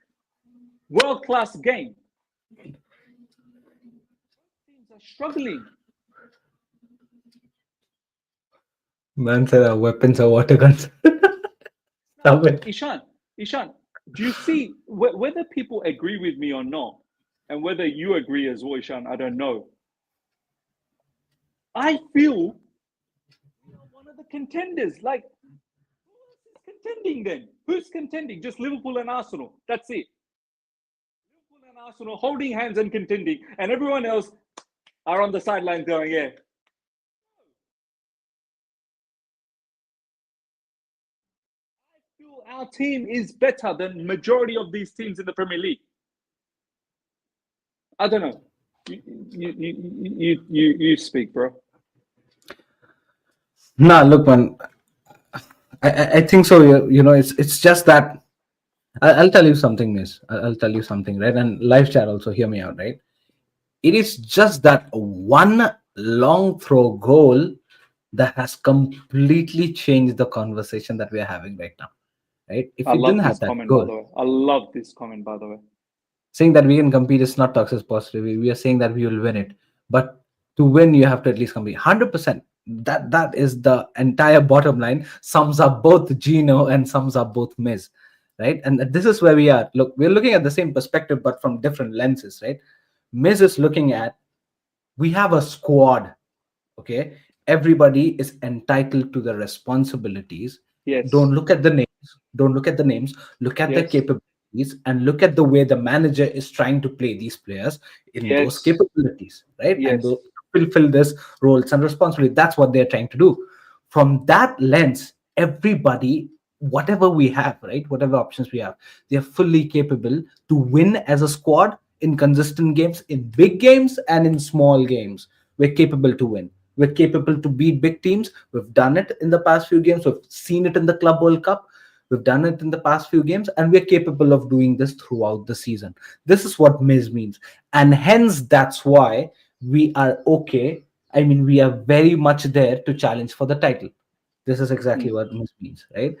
world-class game? Teams are struggling. Man said our weapons are water guns. Ishan, do you see whether people agree with me or not, and whether you agree as well, Ishan? I don't know. I feel we are one of the contenders. Like, who else is contending then? Who's contending? Just Liverpool and Arsenal. That's it. Liverpool and Arsenal holding hands and contending, and everyone else are on the sidelines going, yeah. I feel our team is better than majority of these teams in the Premier League. I don't know. You speak, bro. Nah, look, man. I think so. It's just that I'll tell you something, miss. I'll tell you something, right? And live chat also, hear me out, right? It is just that one long throw goal that has completely changed the conversation that we are having right now, right? If I we didn't love have this that comment, by goal, the way. I love this comment, by the way. saying that we can compete is not toxic positive. We are saying that we will win it, but to win, you have to at least compete 100%. That is the entire bottom line. Sums up both Gino and sums up both Miz, right? And this is where we are. Look, we're looking at the same perspective, but from different lenses, right? Miz is looking at, we have a squad, okay? Everybody is entitled to the responsibilities. Yes. Don't look at the names, look at the Yes. capabilities, and look at the way the manager is trying to play these players in those Yes. capabilities, right? And Yes. fulfill this roles and responsibility. That's what they're trying to do. From that lens, everybody, whatever we have, right, whatever options we have, they're fully capable to win as a squad in consistent games, in big games and in small games. We're capable to win. We're capable to beat big teams. We've done it in the past few games. We've seen it in the Club World Cup. We've done it in the past few games, and we're capable of doing this throughout the season. This is what Miz means. And hence, that's why we are okay. I mean, we are very much there to challenge for the title. This is exactly Mm. what Miz means, right?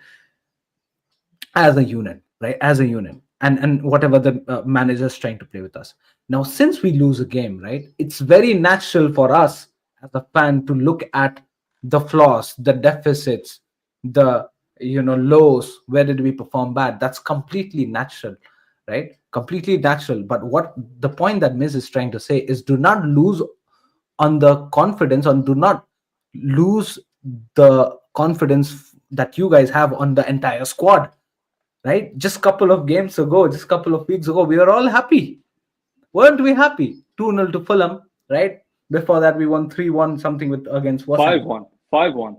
As a unit, right? As a unit, and whatever the manager is trying to play with us. Now, since we lose a game, right, it's very natural for us as a fan to look at the flaws, the deficits, the lows. Where did we perform bad? That's completely natural, right? Completely natural. But what the point that Miz is trying to say is, do not lose on the confidence, or do not lose the confidence that you guys have on the entire squad, right? Just couple of games ago, just couple of weeks ago, we were all happy. Weren't we happy? 2-0 to Fulham, right? Before that, we won 3-1 something with against West Ham. 5-1. 5-1.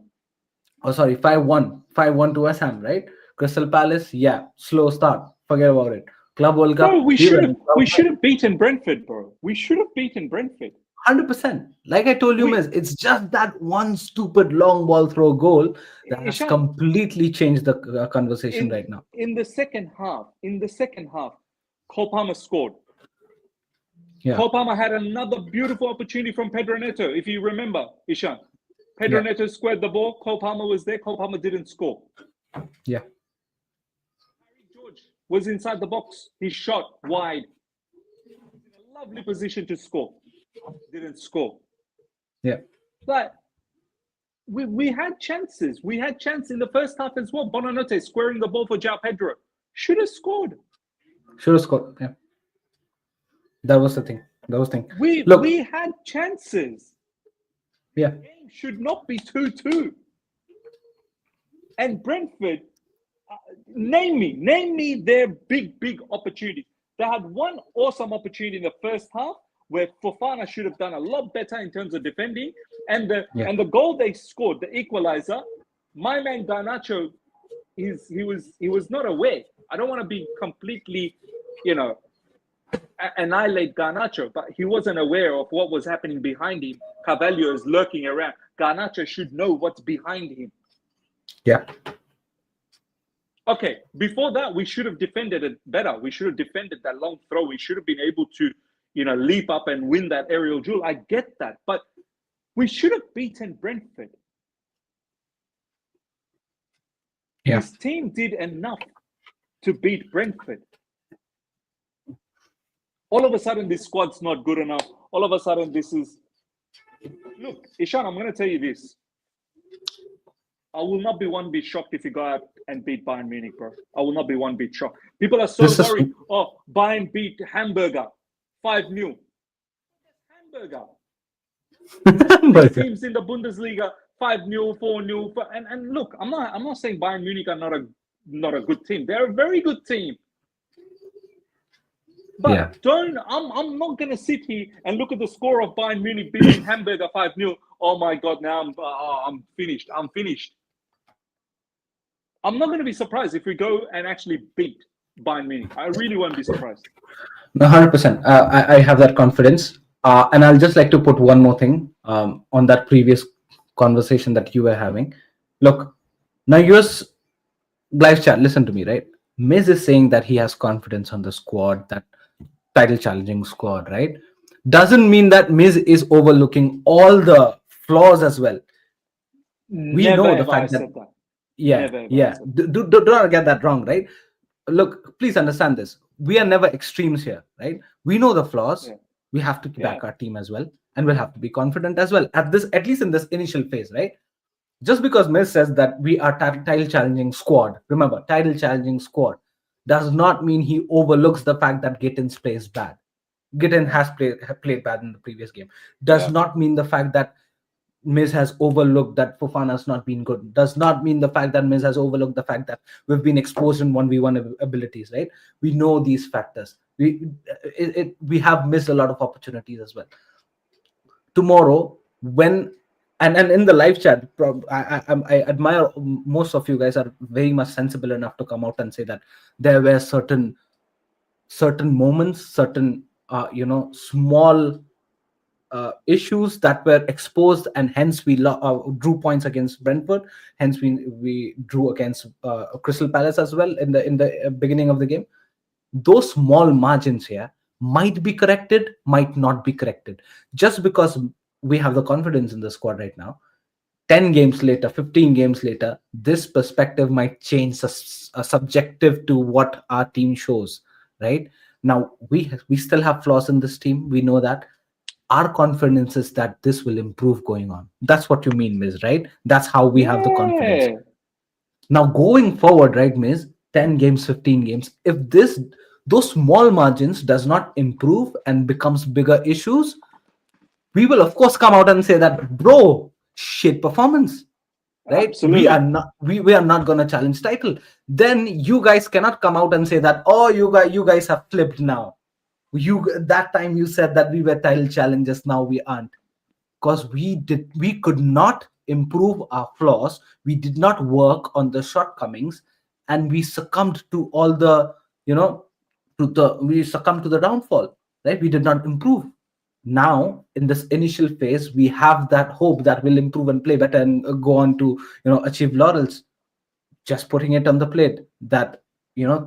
Oh, sorry, 5-1. 5-1 to West Ham, right? Crystal Palace, yeah, slow start. Forget about it. Club World Bro, Cup, we were in we should have beaten Brentford, bro. We should have beaten Brentford. 100%. Like I told you, We, Miss, it's just that one stupid long ball throw goal that has Ishan, completely changed the conversation in right now. in the second half, Cole Palmer scored. Yeah, Cole Palmer had another beautiful opportunity from Pedro Neto, if you remember, Ishan. Pedro yeah, Neto squared the ball. Cole Palmer was there. Cole Palmer didn't score. yeah, George was inside the box. He shot wide. In a lovely position to score. Didn't score. yeah. But we had chances. We had chance in the first half as well. Bonanote squaring the ball for João Pedro. Should have scored. Should have scored. Yeah. That was the thing. That was the thing. We had chances. Yeah. The game should not be 2-2. And Brentford, name me their big opportunity. They had one awesome opportunity in the first half where Fofana should have done a lot better in terms of defending, and the goal they scored, the equalizer. My man Garnacho, he was not aware. I don't want to be completely, annihilate Garnacho, but he wasn't aware of what was happening behind him. Carvalho is lurking around. Garnacho should know what's behind him. Yeah. Okay, before that, we should have defended it better. We should have defended that long throw. We should have been able to, leap up and win that aerial duel. I get that, but we should have beaten Brentford. Yeah. This team did enough to beat Brentford. All of a sudden, this squad's not good enough. All of a sudden, this is... Look, Ishan, I'm going to tell you this. I will not be one bit shocked if you go out and beat Bayern Munich, bro. I will not be one bit shocked. People are so This is worried. Oh, Bayern beat Hamburger 5-0. Hamburger. Big teams in the Bundesliga 5-0, 4-0. And look, I'm not saying Bayern Munich are not a good team. They're a very good team. But Yeah. I'm not gonna sit here and look at the score of Bayern Munich beating Hamburger 5-0. Oh my god, now I'm finished. I'm finished. I'm not gonna be surprised if we go and actually beat Bayern Munich. I really won't be surprised. 100%. I have that confidence. And I'll just like to put one more thing on that previous conversation that you were having. Look, now yours, live chat, listen to me, right? Miz is saying that he has confidence on the squad, that title challenging squad, right? Doesn't mean that Miz is overlooking all the flaws as well. We Never know the ever I fact that, said that. yeah, Never ever I yeah. said that. Do not get that wrong, right? Look, please understand this. We are never extremes here, right? We know the flaws. Yeah. We have to back Yeah. our team as well, and we'll have to be confident as well at least in this initial phase, right? Just because Miz says that we are title challenging squad, remember, title challenging squad does not mean he overlooks the fact that Gittins plays bad. Gittin has played bad in the previous game. Does Yeah. not mean the fact that Miz has overlooked that Fofana's not been good. Does not mean the fact that Miz has overlooked the fact that we've been exposed in 1v1 abilities, right? We know these factors. We have missed a lot of opportunities as well. Tomorrow, when and in the live chat, I admire most of you guys are very much sensible enough to come out and say that there were certain moments, certain small issues that were exposed, and hence we drew points against Brentford. Hence we drew against Crystal Palace as well in the beginning of the game. Those small margins here might be corrected, might not be corrected. Just because we have the confidence in the squad right now, 10 games later, 15 games later, this perspective might change subjective to what our team shows, right? Now, we still have flaws in this team. We know that. Our confidence is that this will improve going on. That's what you mean, Miz, right? That's how we have the confidence. Yeah. Now, going forward, right, Miz, 10 games, 15 games, if those small margins does not improve and becomes bigger issues, we will of course come out and say that, bro, shit performance, right? Absolutely. We are not gonna challenge title. Then you guys cannot come out and say that, oh, you guys have flipped now. That time you said that we were title challengers, now we aren't. Because we could not improve our flaws, we did not work on the shortcomings, and we succumbed to all the we succumbed to the downfall, right? We did not improve. Now in this initial phase we have that hope that we'll improve and play better and go on to achieve laurels. Just putting it on the plate that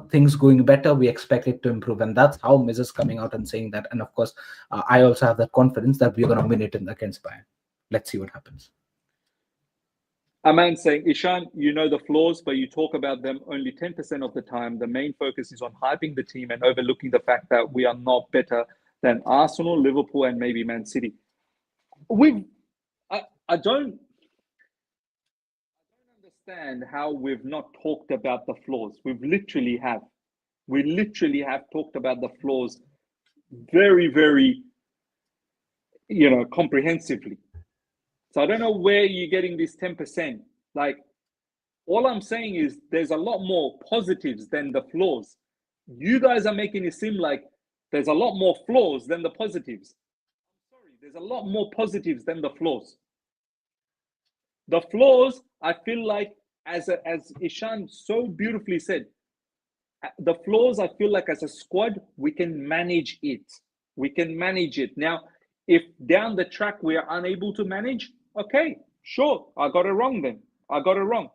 things going better, we expect it to improve, and that's how Miz is coming out and saying that. And of course, I also have that confidence that we're going to win it against Bayern. Let's see what happens. A man saying, Ishan, you know the flaws, but you talk about them only 10% of the time. The main focus is on hyping the team and overlooking the fact that we are not better than Arsenal, Liverpool, and maybe Man City. I don't understand how we've not talked about the flaws. We literally have talked about the flaws very, very, comprehensively. So I don't know where you're getting this 10%. Like, all I'm saying is there's a lot more positives than the flaws. You guys are making it seem like there's a lot more flaws than the positives. I'm sorry, there's a lot more positives than the flaws. The flaws, I feel like, as Ishan so beautifully said, the flaws, I feel like as a squad, we can manage it. We can manage it. Now, if down the track we are unable to manage, okay, sure, I got it wrong then. I got it wrong.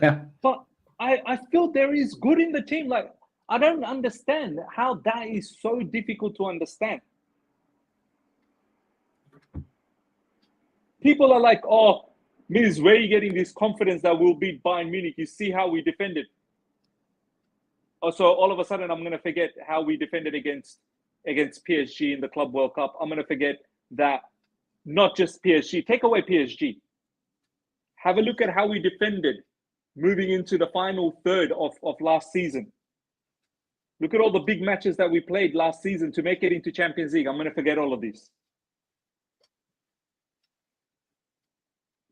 Yeah. But I feel there is good in the team. Like, I don't understand how that is so difficult to understand. People are like, oh, Miz, where are you getting this confidence that we'll beat Bayern Munich? You see how we defended. Oh, so all of a sudden, I'm going to forget how we defended against PSG in the Club World Cup. I'm going to forget that not just PSG. Take away PSG. Have a look at how we defended moving into the final third of last season. Look at all the big matches that we played last season to make it into Champions League. I'm going to forget all of this.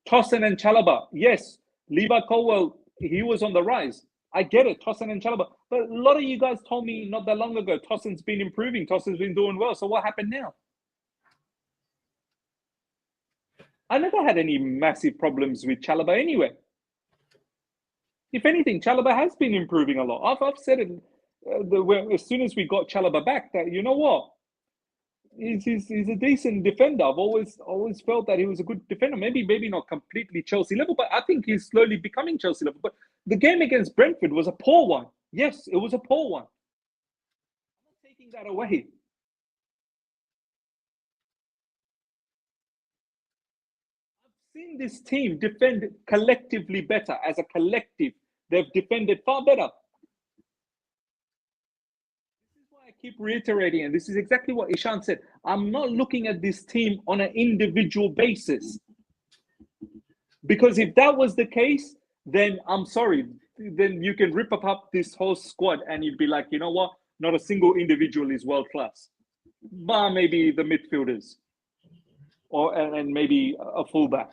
Tosin and Chalobah, yes. Levi Colwell, he was on the rise. I get it, Tosin and Chalobah. But a lot of you guys told me not that long ago, Tosin's been improving, Tosin's been doing well. So what happened now? I never had any massive problems with Chalobah anyway. If anything, Chalobah has been improving a lot. I've said it as soon as we got Chalobah back that, you know what? He's a decent defender. I've always felt that he was a good defender. Maybe not completely Chelsea level, but I think he's slowly becoming Chelsea level. But the game against Brentford was a poor one. Yes, it was a poor one. I'm not taking that away. I've seen this team defend collectively better. As a collective, they've defended far better. I keep reiterating, and this is exactly what Ishan said. I'm not looking at this team on an individual basis. Because if that was the case, then I'm sorry, then you can rip up this whole squad and you'd be like, you know what? Not a single individual is world class. Bar maybe the midfielders and maybe a fullback.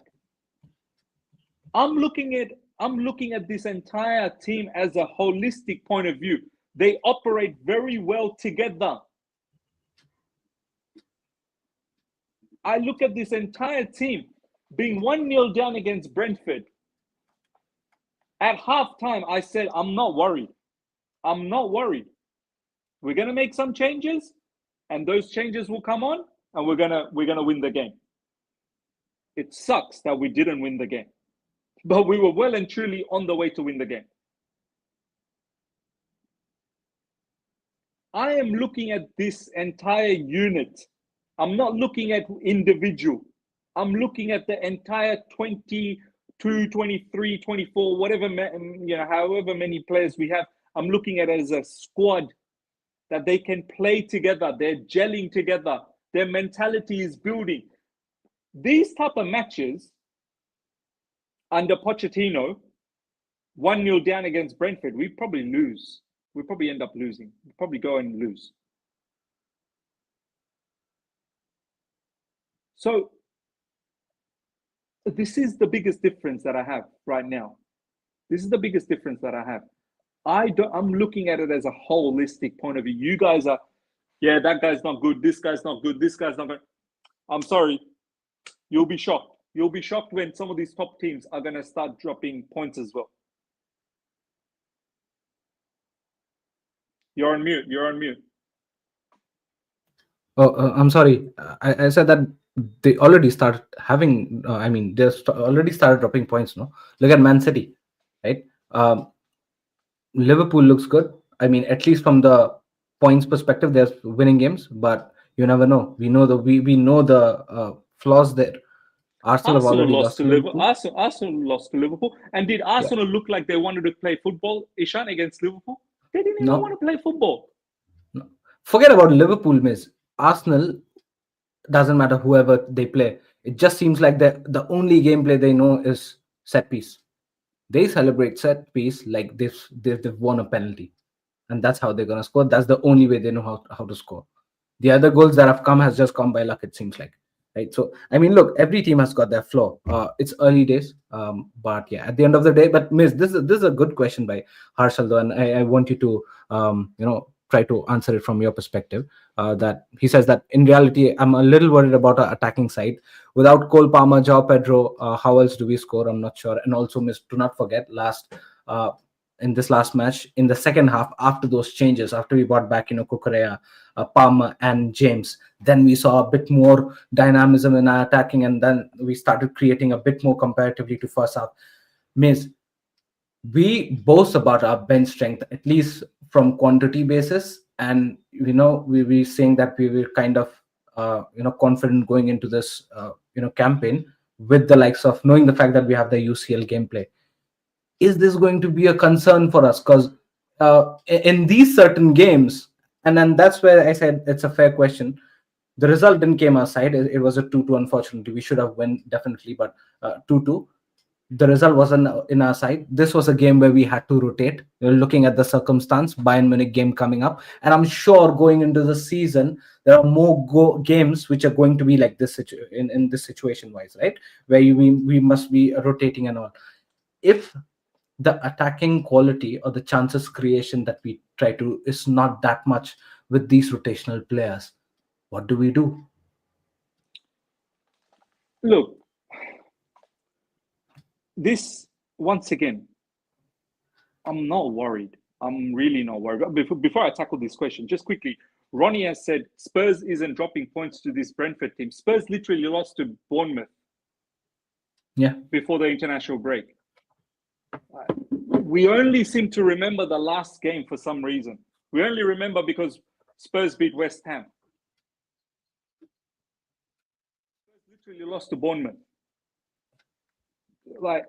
I'm looking at this entire team as a holistic point of view. They operate very well together. I look at this entire team being 1-0 down against Brentford. At halftime, I said, I'm not worried. I'm not worried. We're going to make some changes, and those changes will come on, and we're gonna win the game. It sucks that we didn't win the game, but we were well and truly on the way to win the game. I am looking at this entire unit. I'm not looking at individual. I'm looking at the entire 22, 23, 24, whatever, however many players we have. I'm looking at it as a squad that they can play together. They're gelling together. Their mentality is building. These type of matches under Pochettino, 1-0 down against Brentford, we probably lose. We probably end up losing. We probably go and lose. So this is the biggest difference that I have right now. This is the biggest difference that I have. I'm looking at it as a holistic point of view. You guys are, yeah, that guy's not good. This guy's not good. This guy's not good. I'm sorry. You'll be shocked. You'll be shocked when some of these top teams are going to start dropping points as well. You're on mute. You're on mute. Oh, I'm sorry. I said that they already started having. They already started dropping points. No, look at Man City, right? Liverpool looks good. I mean, at least from the points perspective, they're winning games. But you never know. We know the flaws there. Arsenal have already lost to Liverpool. Arsenal lost to Liverpool. And did Arsenal look like they wanted to play football, Ishan, against Liverpool? They didn't even want to play football. No. Forget about Liverpool, miss. Arsenal, doesn't matter whoever they play. It just seems like the only gameplay they know is set piece. They celebrate set piece like they've won a penalty. And that's how they're going to score. That's the only way they know how to score. The other goals that have come has just come by luck, it seems like. Right. So, I mean, look, every team has got their flaw. It's early days. But yeah, at the end of the day, but miss, this is a good question by Harshal, though, and I want you to, try to answer it from your perspective. That he says that in reality, I'm a little worried about our attacking side. Without Cole Palmer, João Pedro, how else do we score? I'm not sure. And also, miss, do not forget in this last match, in the second half, after those changes, after we brought back, Cucurella, Palmer and James, then we saw a bit more dynamism in our attacking, and then we started creating a bit more comparatively to first half. Miss, we boast about our bench strength, at least from quantity basis, and we were saying that we were kind of confident going into this campaign with the likes of knowing the fact that we have the UCL gameplay. Is this going to be a concern for us? Because in these certain games, and then that's where I said it's a fair question. The result didn't came our side. It was a 2-2, unfortunately. We should have won, definitely, but 2-2. the result wasn't in our side. This was a game where we had to rotate. You're looking at the circumstance, Bayern Munich game coming up, and I'm sure going into the season there are more games which are going to be like this in this situation wise, right? Where we must be rotating and all. If the attacking quality or the chances creation that we try to is not that much with these rotational players, what do we do? Look, this once again, I'm not worried. I'm really not worried. Before I tackle this question, just quickly, Ronnie has said Spurs isn't dropping points to this Brentford team. Spurs literally lost to Bournemouth before the international break. We only seem to remember the last game for some reason. We only remember because Spurs beat West Ham. Spurs literally lost to Bournemouth. Like,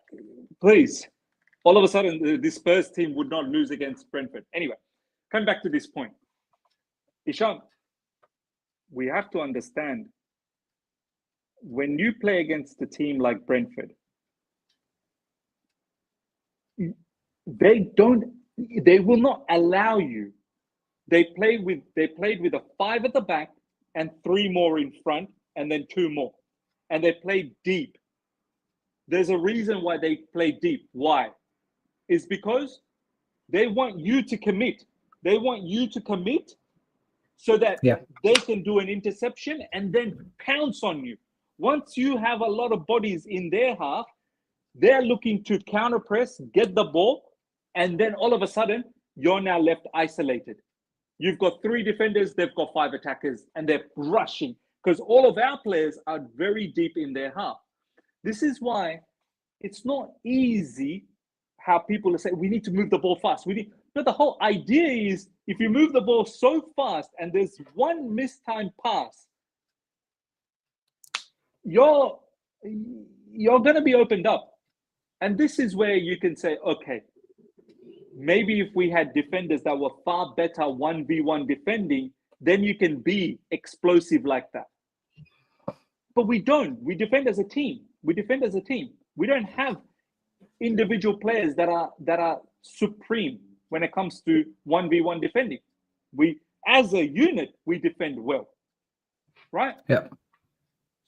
please. All of a sudden, the Spurs team would not lose against Brentford. Anyway, coming back to this point. Ishan, we have to understand, when you play against a team like Brentford, they will not allow you. They played with a 5 at the back and 3 more in front and then 2 more. And they played deep. There's a reason why they play deep. Why? It's because they want you to commit. They want you to commit so that they can do an interception and then pounce on you. Once you have a lot of bodies in their half, they're looking to counter press, get the ball, and then all of a sudden, you're now left isolated. You've got 3 defenders, they've got 5 attackers, and they're rushing because all of our players are very deep in their half. This is why it's not easy how people are saying, we need to move the ball fast. But the whole idea is, if you move the ball so fast and there's one mistimed pass, you're going to be opened up. And this is where you can say, okay, maybe if we had defenders that were far better 1v1 defending, then you can be explosive like that. But we don't. We defend as a team. We don't have individual players that are supreme when it comes to 1v1 defending. We, as a unit, we defend well, right? Yeah.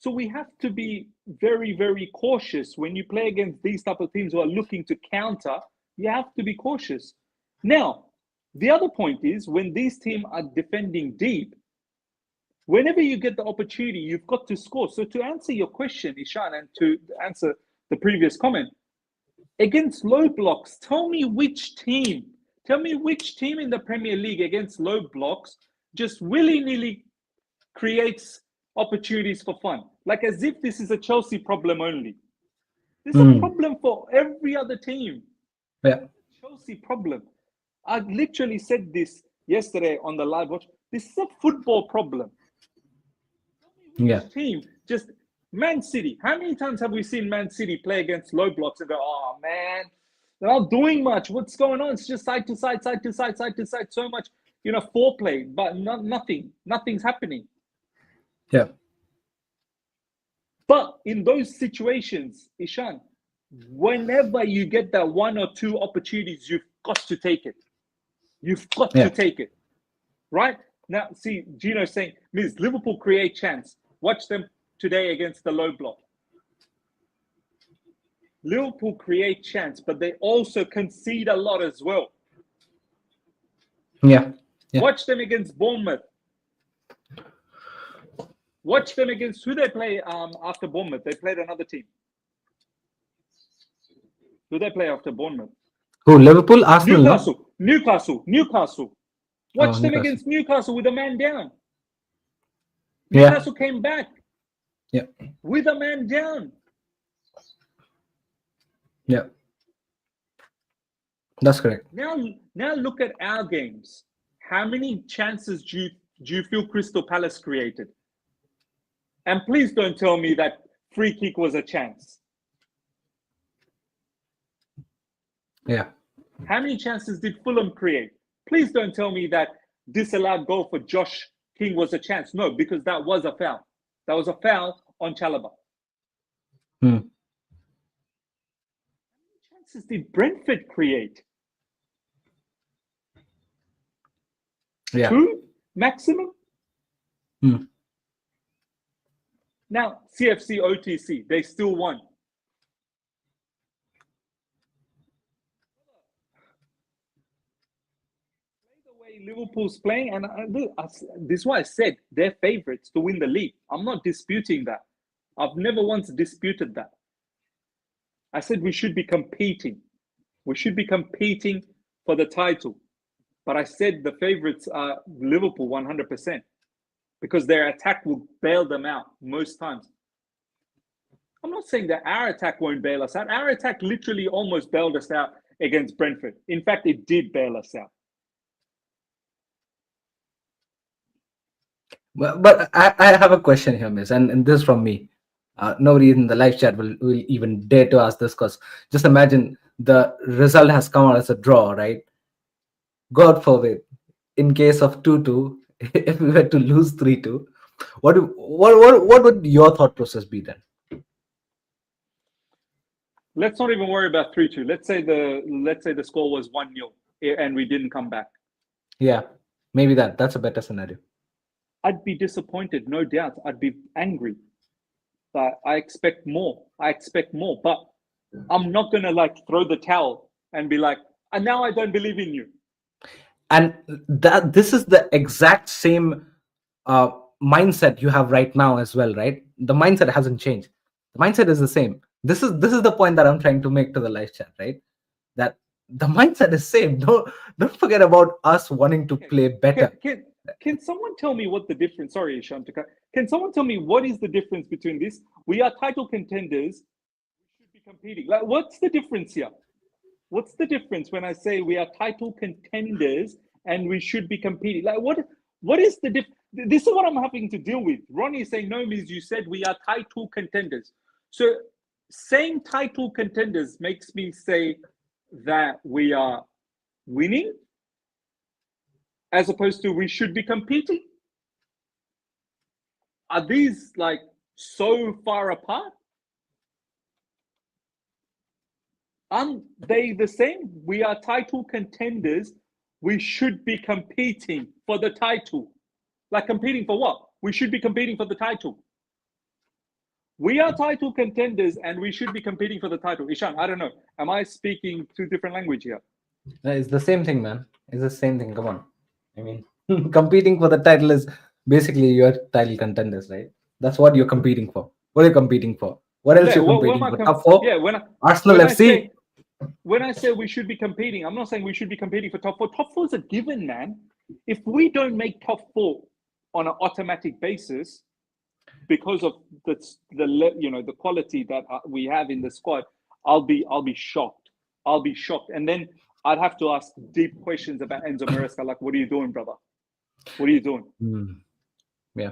So we have to be very, very cautious when you play against these type of teams who are looking to counter. You have to be cautious. Now, the other point is, when these teams are defending deep, whenever you get the opportunity, you've got to score. So to answer your question, Ishan, and to answer the previous comment, against low blocks, tell me which team in the Premier League against low blocks just willy-nilly creates opportunities for fun. Like as if this is a Chelsea problem only. This is a problem for every other team. Yeah. Chelsea problem. I literally said this yesterday on the live watch. This is a football problem. Team, just Man City. How many times have we seen Man City play against low blocks and go, oh man, they're not doing much. What's going on? It's just side to side, side to side, side to side. So much, foreplay, but nothing's happening. Yeah. But in those situations, Ishan, whenever you get that 1 or 2 opportunities, you've got to take it. You've got to take it. Right? Now, see, Gino's saying, Ms. Liverpool create chance. Watch them today against the low block. Liverpool create chance, but they also concede a lot as well. Yeah. Watch them against Bournemouth. Watch them against who they play after Bournemouth. They played another team. Who they play after Bournemouth? Who? Liverpool? Arsenal? Newcastle. Watch them against Newcastle with a man down. Yeah. Newcastle came back. Yeah. With a man down. Yeah. That's correct. Now look at our games. How many chances do you feel Crystal Palace created? And please don't tell me that free kick was a chance. Yeah. How many chances did Fulham create? Please don't tell me that disallowed goal for Josh King was a chance. No, because that was a foul. That was a foul on Chalobah. chances did Brentford create? Yeah. 2 maximum. Hmm. Now CFC OTC, they still won. The way Liverpool's playing, and this is why I said they're favourites to win the league. I'm not disputing that. I've never once disputed that. I said we should be competing. We should be competing for the title. But I said the favourites are Liverpool 100% because their attack will bail them out most times. I'm not saying that our attack won't bail us out. Our attack literally almost bailed us out against Brentford. In fact, it did bail us out. But I have a question here, Miss, and this is from me. Nobody in the live chat will even dare to ask this because just imagine the result has come out as a draw, right? God forbid, in case of 2-2, if we were to lose 3-2, what would your thought process be then? Let's not even worry about 3-2. Let's say the score was 1-0 and we didn't come back. Yeah, maybe that's a better scenario. I'd be disappointed, no doubt. I'd be angry. But I expect more. But I'm not gonna like throw the towel and be like, and now I don't believe in you. And this is the exact same mindset you have right now as well, right? The mindset hasn't changed. The mindset is the same. This is the point that I'm trying to make to the live chat, right? That the mindset is same. Don't forget about us wanting to play better. Can someone tell me what the difference? Sorry, Ishan. Can someone tell me what is the difference between this? We are title contenders. We should be competing. Like, what's the difference here? What's the difference when I say we are title contenders and we should be competing? Like, what is the difference? This is what I'm having to deal with. Ronnie is saying, no, Miz, you said we are title contenders. So saying title contenders makes me say that we are winning as opposed to we should be competing. Are these like so far apart? Aren't they the same? We are title contenders. We should be competing for the title. Like competing for what? We should be competing for the title. We are title contenders and we should be competing for the title. Ishan, I don't know. Am I speaking two different language here? It's the same thing, man. It's the same thing. Come on. I mean, competing for the title is basically your title contenders, right? That's what you're competing for. What are you competing for? What else Yeah, you're competing for? Top four? Yeah, Arsenal FC? When I say we should be competing, I'm not saying we should be competing for top four. Top four is a given, man. If we don't make top four on an automatic basis because of the quality that we have in the squad, I'll be shocked. I'll be shocked, and then I'd have to ask deep questions about Enzo Maresca, like, what are you doing, brother? What are you doing? Yeah,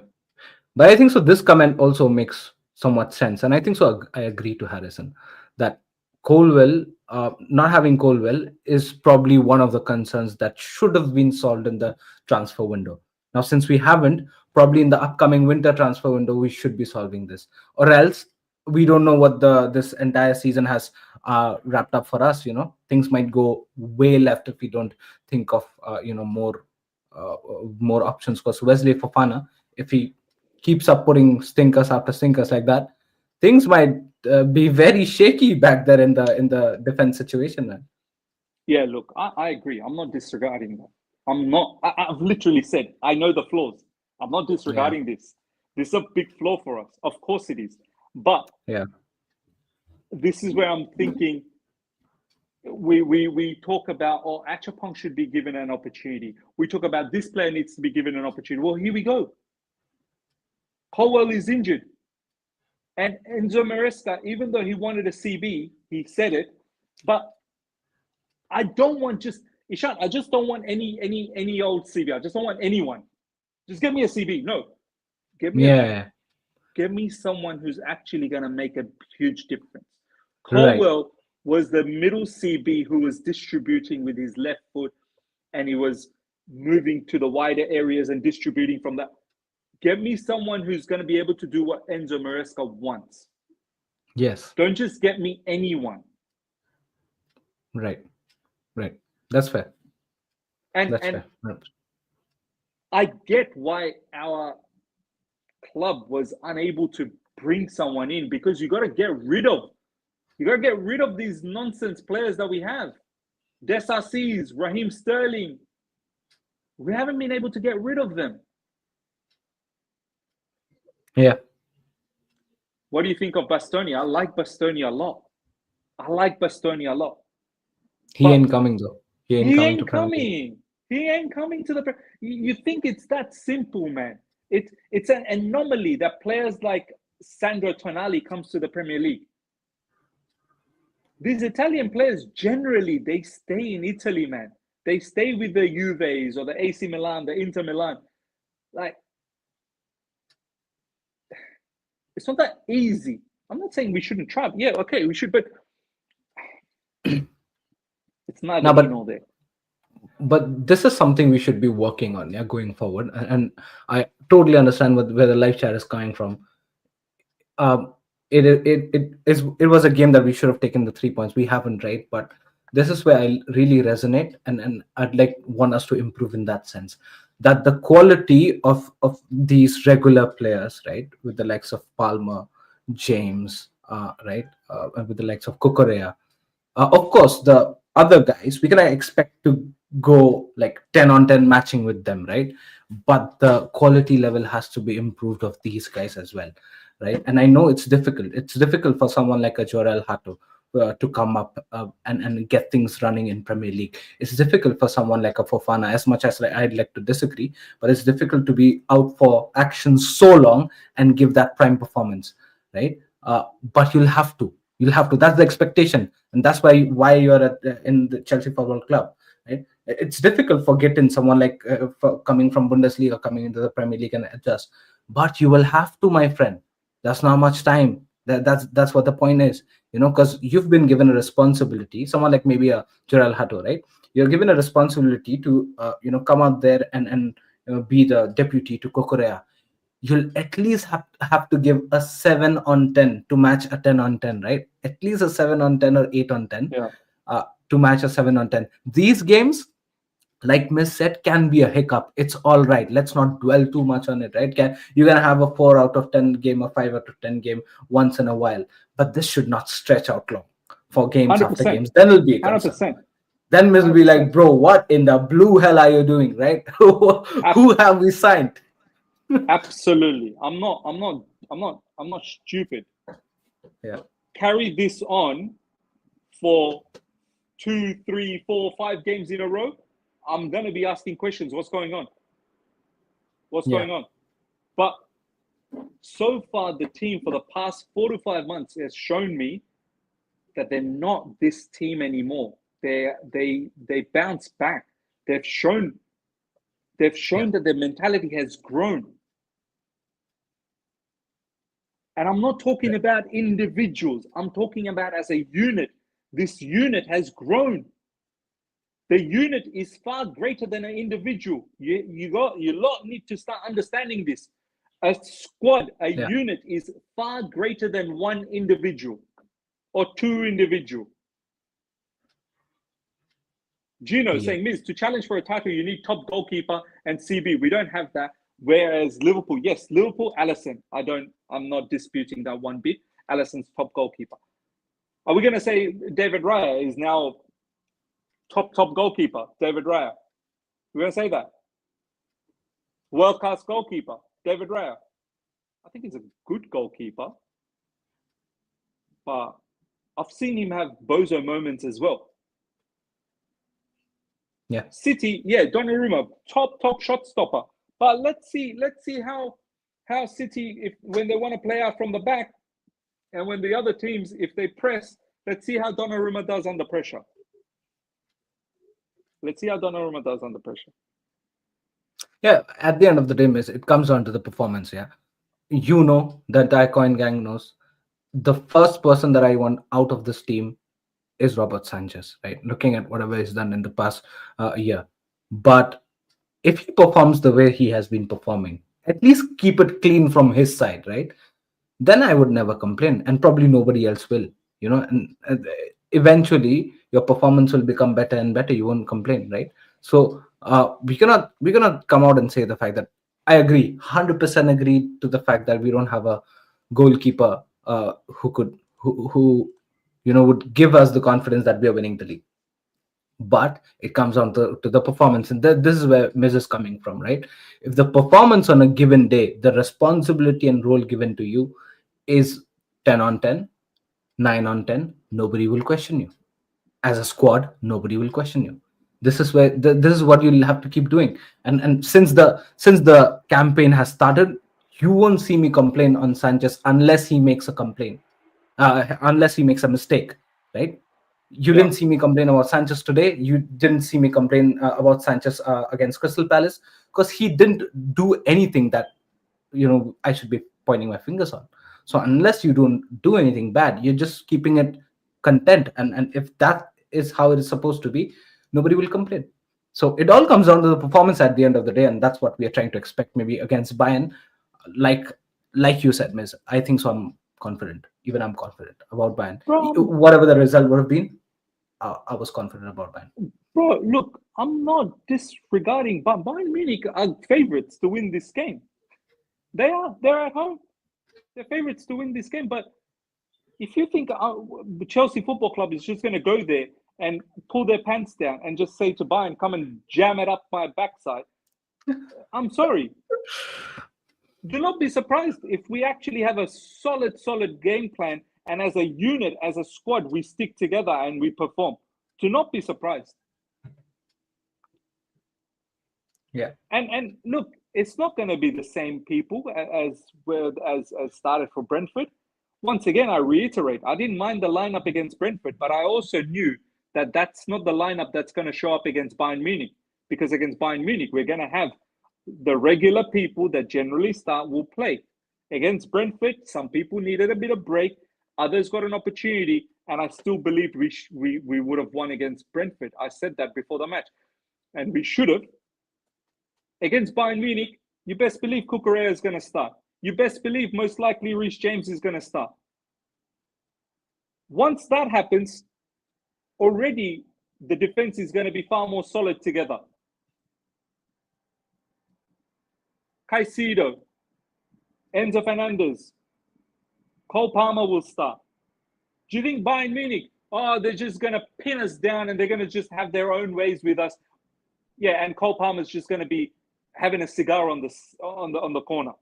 but I think so. This comment also makes somewhat sense, and I think so. I agree to Harrison that Colwell, not having Colwell, is probably one of the concerns that should have been solved in the transfer window. Now, since we haven't, probably in the upcoming winter transfer window, we should be solving this, or else we don't know what this entire season has wrapped up for us. Things might go way left if we don't think of more options. Because Wesley Fofana, if he keeps up putting stinkers after stinkers like that, things might be very shaky back there in the defense situation, man. Yeah, look, I agree. I'm not disregarding that. I've literally said, I know the flaws. I'm not disregarding this. This is a big flaw for us. Of course it is. But this is where I'm thinking we talk about, Achapong should be given an opportunity. We talk about this player needs to be given an opportunity. Well, here we go. Colwell is injured. And Enzo Maresca, even though he wanted a CB, he said it, but I don't want Ishan, I just don't want any old CB. I just don't want anyone. Just give me a CB. No. Give me someone who's actually going to make a huge difference. Colwell was the middle CB who was distributing with his left foot, and he was moving to the wider areas and distributing from that. Get me someone who's going to be able to do what Enzo Maresca wants. Yes. Don't just get me anyone. Right. Right. That's fair. That's And fair. Right. I get why our club was unable to bring someone in, because you got to get rid of these nonsense players that we have. Desassis, Raheem Sterling. We haven't been able to get rid of them. Yeah. What do you think of Bastoni? I like Bastoni a lot. I like Bastoni a lot. He But ain't coming though. He ain't he coming to ain't Premier League. coming. He ain't coming to the. You think it's that simple, man? It's an anomaly that players like Sandro Tonali comes to the Premier League. These Italian players generally they stay in Italy, man. They stay with the Juves or the AC Milan, the Inter Milan. Like it's not that easy. I'm not saying we shouldn't try. Yeah, okay, we should, but it's neither Now, here nor there. but this is something we should be working on, yeah, going forward. And I totally understand where the live chat is coming from. um it was a game that we should have taken the 3 points. We haven't, right? But this is where I really resonate, and I'd like want us to improve in that sense, that the quality of these regular players, right, with the likes of Palmer, James, right, and with the likes of Kukorea, of course, the other guys, we can expect to go like 10 on 10 matching with them, right? But the quality level has to be improved of these guys as well, right? And I know it's difficult. It's difficult for someone like a Jorel Hato to come up and get things running in Premier League. It's difficult for someone like a Fofana, as much as I'd like to disagree, but it's difficult to be out for action so long and give that prime performance, right? But you'll have to. That's the expectation, and that's why you're in the Chelsea Football Club, right? It's difficult for getting someone like for coming from Bundesliga coming into the Premier League and adjust, but you will have to, my friend. That's not much time. That's what the point is, because you've been given a responsibility. Someone like maybe a Gerald Hato, right? You're given a responsibility to come out there and be the deputy to Kokorea. You'll at least have to give a 7 on 10 to match a 10 on 10, right? At least a 7 on 10 or 8 on 10 Yeah. to match a 7 on 10. These games, like Miss said, can be a hiccup. It's all right. Let's not dwell too much on it, right? You're going to have a 4 out of 10 game, a 5 out of 10 game once in a while. But this should not stretch out long for games after 100%. games. Then will be a concern. 100%. Then Miss will be like, bro, what in the blue hell are you doing, right? Who have we signed? Absolutely. I'm not stupid. Yeah. Carry this on for 2, 3, 4, 5 games in a row. I'm gonna be asking questions. What's going on? What's going on? But so far, the team for the past 4 to 5 months has shown me that they're not this team anymore. They bounce back. They've shown that their mentality has grown. And I'm not talking about individuals. I'm talking about as a unit. This unit has grown. The unit is far greater than an individual. You lot need to start understanding this. A squad, a unit is far greater than one individual or two individual. Gino saying, Miz, to challenge for a title, you need top goalkeeper and CB. We don't have that. Whereas Liverpool, yes, Liverpool, Alisson. I'm not disputing that one bit. Alisson's top goalkeeper. Are we going to say David Raya is now top goalkeeper? David Raya. We're going to say that. World-class goalkeeper, David Raya. I think he's a good goalkeeper. But I've seen him have bozo moments as well. Yeah. City, Donnarumma, top shot stopper. But let's see how City, if when they want to play out from the back, and when the other teams, if they press, let's see how Donnarumma does under pressure. Let's see how Donnarumma does under pressure. Yeah, at the end of the day, Miss, it comes down to the performance. Yeah, the entire coin gang knows. The first person that I want out of this team is Robert Sanchez, right? Looking at whatever he's done in the past year. But if he performs the way he has been performing, at least keep it clean from his side, right? Then I would never complain, and probably nobody else will, and eventually your performance will become better and better. You won't complain, right? So we cannot come out and say the fact that I agree, 100% agree to the fact that we don't have a goalkeeper who could who would give us the confidence that we are winning the league. But it comes down to the performance, and this is where Miz is coming from, right? If the performance on a given day, the responsibility and role given to you is 10 on 10, 9 on 10, nobody will question you. As a squad, nobody will question you. This is where this is what you'll have to keep doing. And since the campaign has started, you won't see me complain on Sanchez unless he makes a complaint, unless he makes a mistake, right? You Yeah. didn't see me complain about Sanchez today. You didn't see me complain about Sanchez against Crystal Palace, because he didn't do anything that I should be pointing my fingers on. So unless you don't do anything bad, you're just keeping it content, and if that is how it is supposed to be, nobody will complain. So it all comes down to the performance at the end of the day, and that's what we are trying to expect maybe against Bayern. like like you said, Miz, I think so. I'm confident. Even I'm confident about Bayern. Bro, Whatever the result would have been, I was confident about Bayern. bro, look, I'm not disregarding, but Bayern Munich are favourites to win this game. They are. They're at home. They're favourites to win this game. But if you think the Chelsea Football Club is just going to go there and pull their pants down and just say to Bayern, come and jam it up my backside, I'm sorry. Do not be surprised if we actually have a solid game plan, and as a unit, as a squad, we stick together and we perform. Do not be surprised. Yeah. And look, it's not going to be the same people as started for Brentford. Once again, I reiterate, I didn't mind the lineup against Brentford, but I also knew that that's not the lineup that's going to show up against Bayern Munich, because against Bayern Munich, we're going to have the regular people that generally start will play. Against Brentford, some people needed a bit of break, others got an opportunity, and I still believed we would have won against Brentford. I said that before the match, and we should have. Against Bayern Munich, you best believe Cucurella is going to start. You best believe most likely Reece James is going to start. Once that happens, already the defense is going to be far more solid together. Caicedo, Enzo Fernandez, Cole Palmer will start. Do you think Bayern Munich, they're just going to pin us down and they're going to just have their own ways with us? Yeah, and Cole Palmer's just going to be having a cigar on the corner.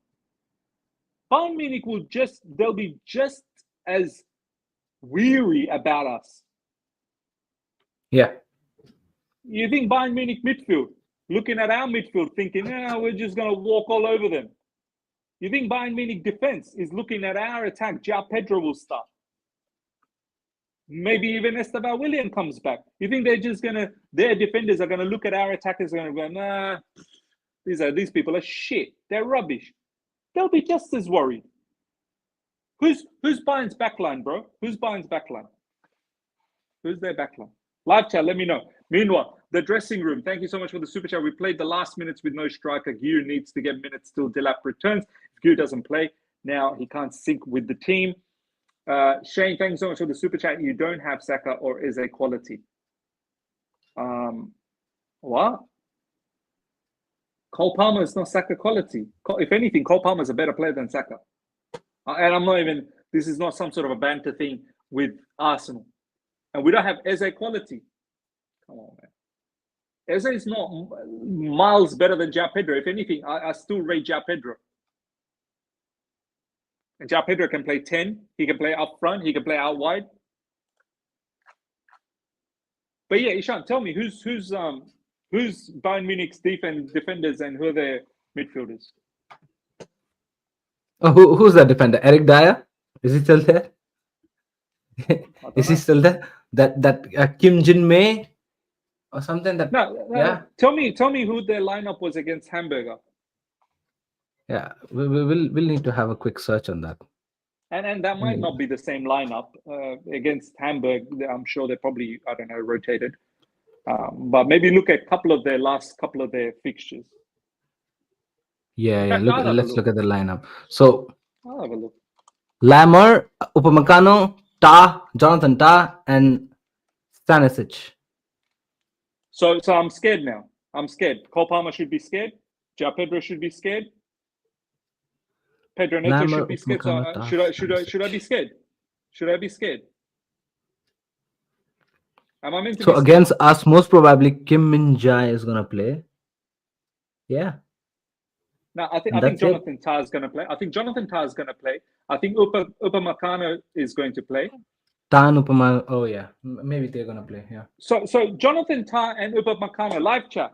Bayern Munich they'll be just as weary about us. Yeah. You think Bayern Munich midfield, looking at our midfield, thinking, we're just going to walk all over them. You think Bayern Munich defense is looking at our attack, João Pedro will start. Maybe even Esteban William comes back. You think their defenders are going to look at our attackers and go, nah, these people are shit. They're rubbish. They'll be just as worried. Who's Bayern's backline, bro? Who's Bayern's backline? Who's their backline? Live chat, let me know. Meanwhile, the dressing room. Thank you so much for the super chat. We played the last minutes with no striker. Gu needs to get minutes till Delap returns. If Gu doesn't play, now he can't sync with the team. Shane, thank you so much for the super chat. You don't have Saka or is a quality. What? Cole Palmer is not Saka quality. If anything, Cole Palmer is a better player than Saka. And I'm not even, this is not some sort of a banter thing with Arsenal. And we don't have Eze quality. Come on, man. Eze is not miles better than João Pedro. If anything, I still rate João Pedro. And João Pedro can play 10. He can play up front. He can play out wide. But yeah, Ishan, tell me who's Bayern Munich's defenders and who are their midfielders? Oh, who's that defender? Eric Dyer? Is he still there? Is he still there? That Kim Jin Mei or something? No. Yeah. Tell me who their lineup was against Hamburger. Yeah, we'll need to have a quick search on that. And that might not be the same lineup against Hamburg. I'm sure they probably, I don't know, rotated. But maybe look at last couple of their fixtures. Yeah. Let's Look at the lineup. So I'll have a look. Lammer, Upamecano, Jonathan Tah, and Stanisic. So I'm scared now. I'm scared. Cole Palmer should be scared. Joao Pedro should be scared. Pedro Neto Lammer, should be scared. So Upamecano, should I be Stanisic. scared? Should I be scared? Am I meant to So be scared? against us, most probably Kim Min Jae is gonna play. Yeah, No, I and think that's it. Jonathan Tah is going to play. I think Jonathan Tah is going to play. I think Upamecano is going to play. Tan Upama. Oh yeah, maybe they're gonna play. Yeah. So Jonathan Tah and Upamecano live chat.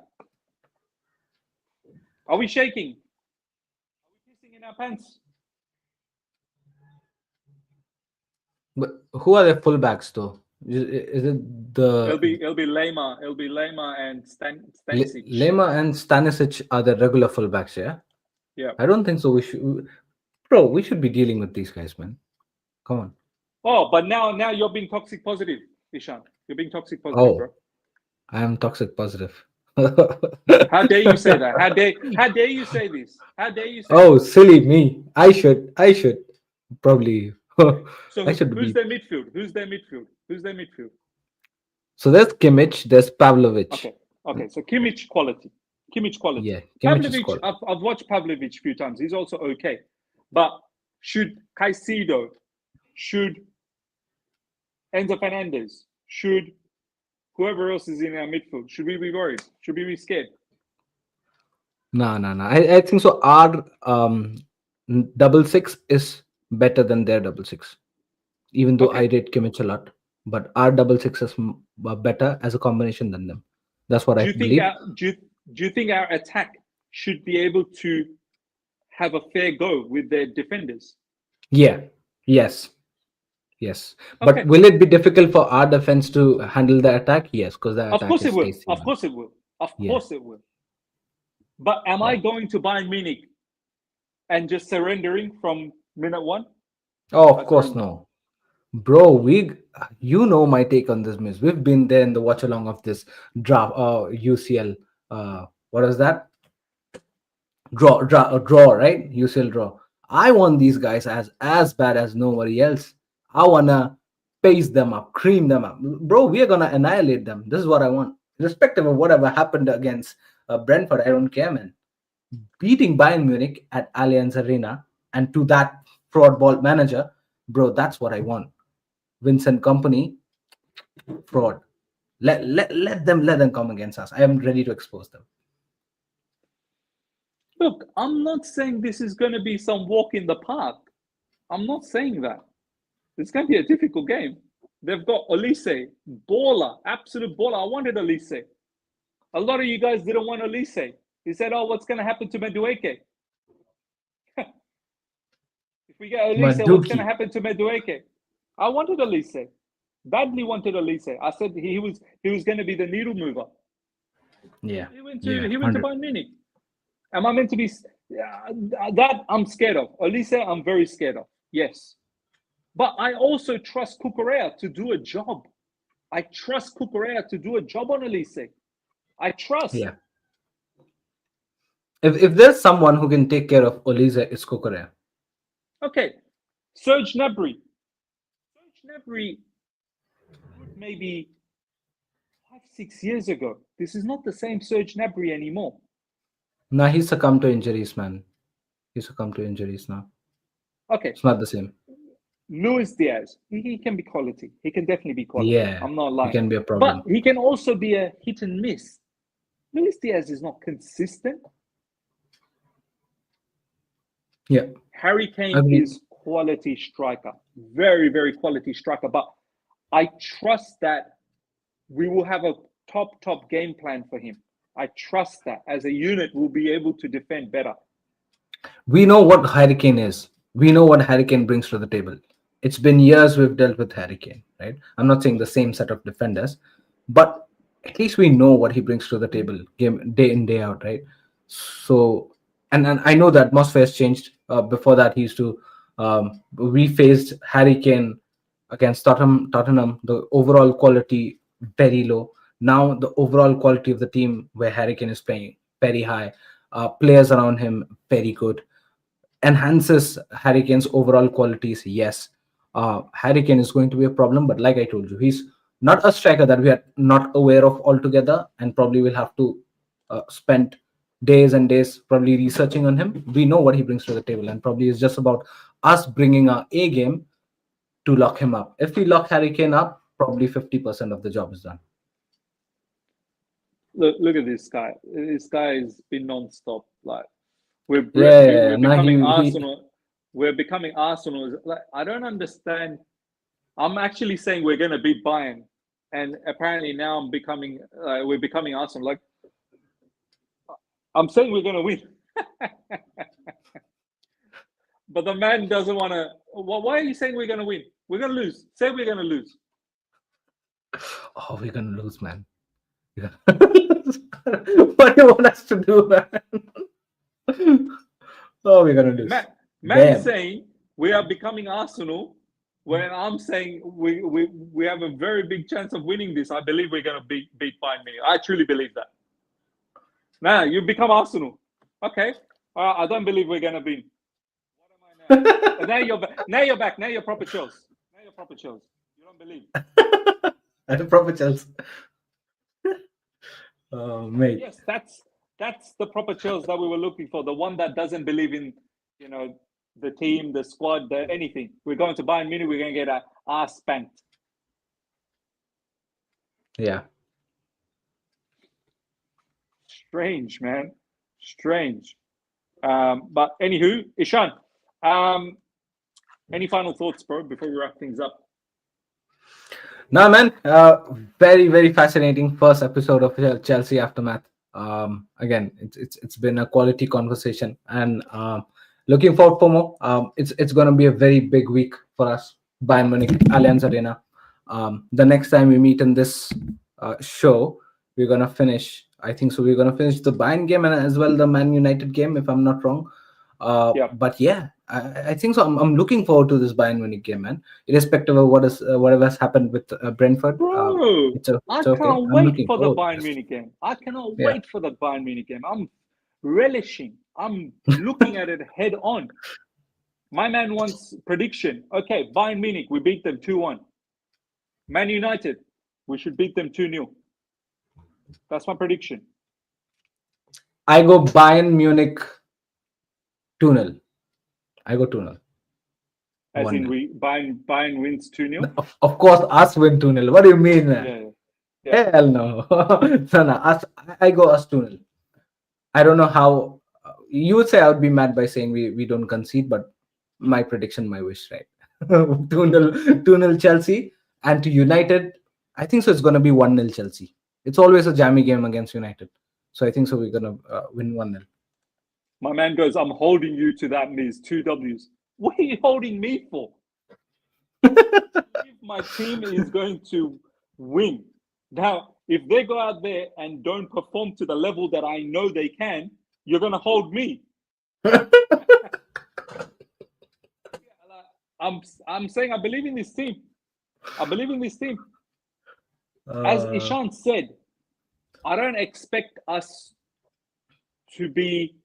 Are we shaking? Are we pissing in our pants? But who are the fullbacks though? Is it the It'll be Lema and Stanisic. Lema and Stanisic are the regular fullbacks? Yeah. Yeah. I don't think so. Bro, we should be dealing with these guys, man. Come on. Oh, but now you're being toxic positive, Ishan. You're being toxic positive, bro. Oh, I am toxic positive. How dare you say that? How dare you say this? How dare you say Oh, silly me. I should probably. so I should who's be. their midfield? Who's their midfield? Who's their midfield? So there's Kimmich, there's Pavlovic. Okay. So Kimmich quality. Yeah, Kimmich is Pavlovic, quality. I've watched Pavlovic a few times. He's also okay. But should Caicedo, should Enzo Fernandez, should whoever else is in our midfield, should we be worried? Should we be scared? No. I think so. Our double six is better than their double six. Even though Okay. I rate Kimmich a lot, but our double six is better as a combination than them. That's what Do I you think believe. do you think our attack should be able to have a fair go with their defenders? Yeah. Yes. But Okay. will it be difficult for our defense to handle the attack? Yes, because the Of attack course is it will. tasty, Of man. course it will. Of Yeah. course it will. But am I going to Bayern Munich and just surrendering from minute one? Oh, of I course surrender. no. Bro, you know my take on this, miss. We've been there in the watch along of this draft UCL. What is that? Draw, right? UCL draw. I want these guys as bad as nobody else. I wanna pace them up, cream them up. Bro, we are gonna annihilate them. This is what I want. Irrespective of whatever happened against Brentford, I don't care, man. Beating Bayern Munich at Allianz Arena and to that fraud ball manager, bro, that's what I want. Vincent Company, fraud. Let them come against us. I am ready to expose them. Look, I'm not saying this is going to be some walk in the park. I'm not saying that. It's going to be a difficult game. They've got Olise, baller, absolute baller. I wanted Olise. A lot of you guys didn't want Olise. You said, "Oh, what's going to happen to Madueke?" If we get Olise, what's going to Madueke. happen to Madueke? I wanted Olise. Badly wanted Olise. I said he was going to be the needle mover. Yeah. He went Yeah, to 100. Bayern Munich. Am I meant to be that I'm scared of? Olise, I'm very scared of. Yes. But I also trust Cucurella to do a job. I trust Cucurella to do a job on Olise. I trust. Yeah. If there's someone who can take care of Olise, it's Cucurella. Okay. Serge Gnabry. Serge Gnabry, maybe 5-6 years ago. This is not the same Serge Gnabry anymore. Nah, he succumbed to injuries, man. He succumbed to injuries now. Okay. It's not the same. Luis Diaz, he can be quality. He can definitely be quality. Yeah. I'm not lying. He can be a problem. But he can also be a hit and miss. Luis Diaz is not consistent. Yeah. Harry Kane Agreed. is quality striker. Very, very quality striker. But I trust that we will have a top game plan for him. I trust that as a unit we'll be able to defend better. We know what Hurricane is. We know what Hurricane brings to the table. It's been years we've dealt with Hurricane, right? I'm not saying the same set of defenders, but at least we know what he brings to the table game day in, day out, right? So, and I know the atmosphere has changed. Before that, he used to we faced Hurricane against Tottenham. The overall quality very low. Now the overall quality of the team where Hurricane is playing very high. Players around him very good. Enhances Hurricane's overall qualities. Yes, Hurricane is going to be a problem, but like I told you, he's not a striker that we are not aware of altogether, and probably will have to spend days and days probably researching on him. We know what he brings to the table, and probably it's just about us bringing our A game to lock him up. If we lock Harry Kane up, probably 50% of the job is done. Look at this guy. This guy has been non-stop. Like Yeah. we're Now becoming he Arsenal. We're becoming Arsenal. Like, I don't understand. I'm actually saying we're going to beat Bayern, and apparently now we're becoming Arsenal. Like, I'm saying we're going to win, but the man doesn't want to. Well, why are you saying we're going to win? We're going to lose. Say we're going to lose. Oh, we're gonna lose, man. What do you want us to do, man? Oh, we're gonna lose. Man saying we are becoming Arsenal, when I'm saying we have a very big chance of winning this. I believe we're going to beat Bayern Munich. I truly believe that. Now you become Arsenal. Okay. I don't believe we're going to beat. What am I now? Now you're back. Now you're proper chills. Now you're proper chills. You don't believe. Proper Chelsea. Oh, mate. Yes, that's the proper Chelsea that we were looking for. The one that doesn't believe in, the team, the squad, anything. We're going to Bayern Munich. We're going to get our ass spanked. Yeah. Strange, man. Strange. But anywho, Ishan, any final thoughts, bro, before we wrap things up? No, man. Very, very fascinating first episode of Chelsea Aftermath. Again, it's been a quality conversation, and looking forward for more. It's going to be a very big week for us. Bayern Munich, Allianz Arena. The next time we meet in this show, we're going to finish. I think so. We're going to finish the Bayern game and as well the Man United game, if I'm not wrong. But yeah, I think so. I'm looking forward to this Bayern Munich game, man. Irrespective of whatever has happened with Brentford. Bro, it's I okay. can't wait for the Bayern this. Munich game. I cannot wait for the Bayern Munich game. I'm relishing. I'm looking at it head on. My man wants prediction. Okay, Bayern Munich, we beat them 2-1. Man United, we should beat them 2-0. That's my prediction. I go Bayern Munich 2-0. I go 2-0. As in Bayern wins 2-0? Of course, us win 2-0. What do you mean, man? Yeah. Hell no. No. I go us 2-0. I don't know how. You would say I would be mad by saying we don't concede, but my prediction, my wish, right? 2-0 Chelsea. And to United, I think so it's going to be 1-0 Chelsea. It's always a jammy game against United. So I think so we're going to win 1-0. My man goes, I'm holding you to that, Miz. 2 Ws. What are you holding me for? If my team is going to win. Now, if they go out there and don't perform to the level that I know they can, you're going to hold me. I'm saying I believe in this team. I believe in this team. As Ishan said, I don't expect us to be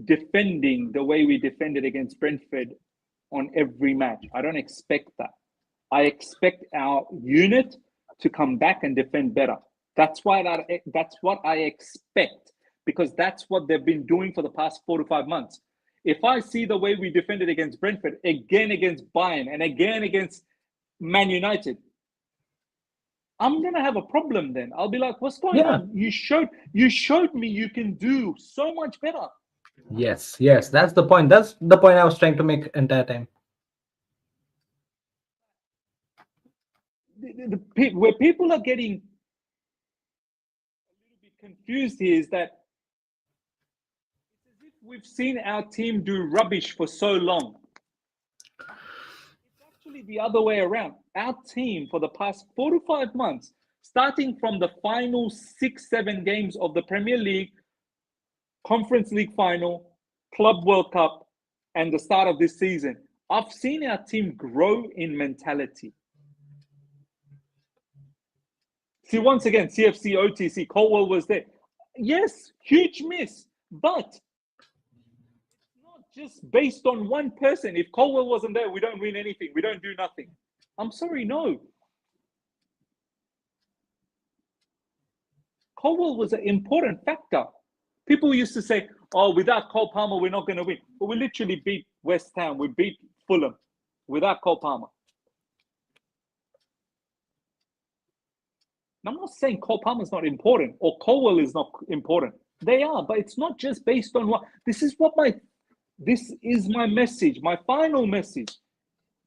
defending the way we defended against Brentford on every match. I don't expect that. I expect our unit to come back and defend better. That's what I expect, because that's what they've been doing for the past 4 to 5 months. If I see the way we defended against Brentford, again against Bayern, and again against Man United, I'm gonna have a problem. Then I'll be like, "What's going on? You showed me you can do so much better." Yes, that's the point. That's the point I was trying to make entire time. Where people are getting a little bit confused here is that it's as if we've seen our team do rubbish for so long. It's actually the other way around. Our team for the past 4 to 5 months, starting from the final 6-7 games of the Premier League, Conference League final, Club World Cup, and the start of this season, I've seen our team grow in mentality. See, once again, CFC, OTC, Colwell was there. Yes, huge miss, but it's not just based on one person. If Colwell wasn't there, we don't win anything. We don't do nothing. I'm sorry, no. Colwell was an important factor. People used to say, "Oh, without Cole Palmer, we're not going to win." But we literally beat West Ham. We beat Fulham without Cole Palmer. I'm not saying Cole Palmer is not important or Colwell is not important. They are, but it's not just based on what. This is my message, my final message.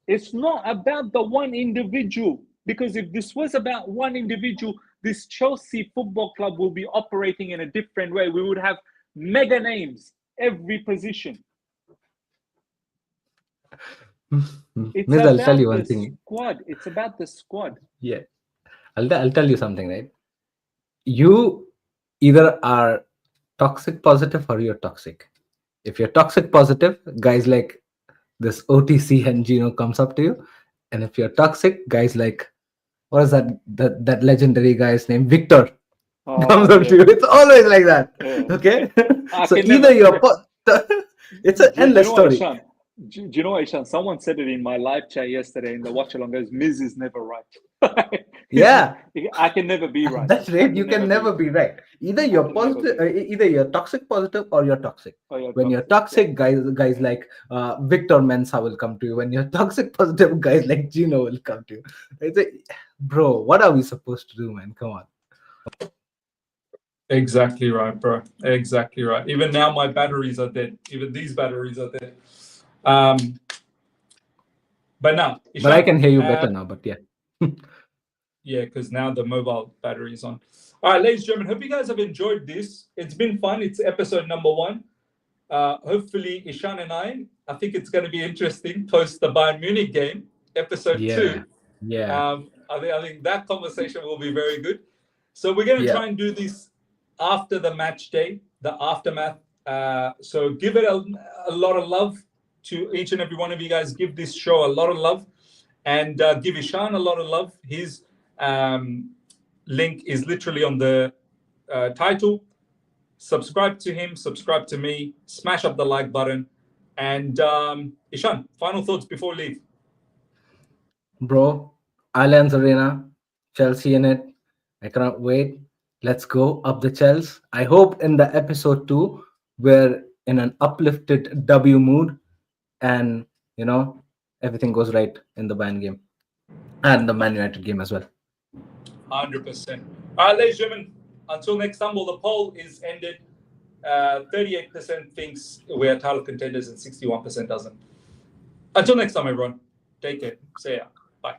It's not about the one individual, because if this was about one individual, this Chelsea Football Club will be operating in a different way. We would have mega names every position. It's Miss, I'll tell about you one the thing. squad. It's about the squad. Yeah, I'll tell you something, right? You either are toxic positive or you're toxic. If you're toxic positive, guys like this OTC and Gino comes up to you, and if you're toxic, guys like, what is that legendary guy's name, Victor, comes Oh up to yeah, you. It's always like that. yeah. Okay, I so can either never. you're it's an Do you endless know what, story. Ishan? Do you know what, Ishan? Someone said it in my live chat yesterday in the watch along. Goes, Miz is never right. Yeah, I can never be at right. that I rate, you can never be right. Either I you're can never positive, be right. either you're toxic positive or you're toxic. Oh, you're When you're toxic. toxic, guys like Victor Mensa will come to you. When you're toxic positive, guys like Gino will come to you. It's a, bro, what are we supposed to do, man? Come on. Exactly right, bro. Exactly right. Even now, my batteries are dead. Even these batteries are dead. But now, But I Ishan, can hear you better now. But yeah. yeah, because now the mobile battery is on. All right, ladies and gentlemen, hope you guys have enjoyed this. It's been fun. It's episode number 1. Hopefully, Ishan and I think it's going to be interesting post the Bayern Munich game, episode 2. Yeah. I think that conversation will be very good. So we're going to try and do this after the match day, the aftermath. So give it a lot of love to each and every one of you guys. Give this show a lot of love, and give Ishan a lot of love. His link is literally on the title. Subscribe to him, subscribe to me, smash up the like button. And Ishan, final thoughts before we leave. Bro, Allianz Arena, Chelsea in it. I cannot wait. Let's go up the Chelsea. I hope in the episode 2 we're in an uplifted W mood, and everything goes right in the Bayern game and the Man United game as well. 100%. All right, ladies and gentlemen, until next time, well, the poll is ended. 38% thinks we're title contenders and 61% doesn't. Until next time, everyone. Take care. See ya. Bye.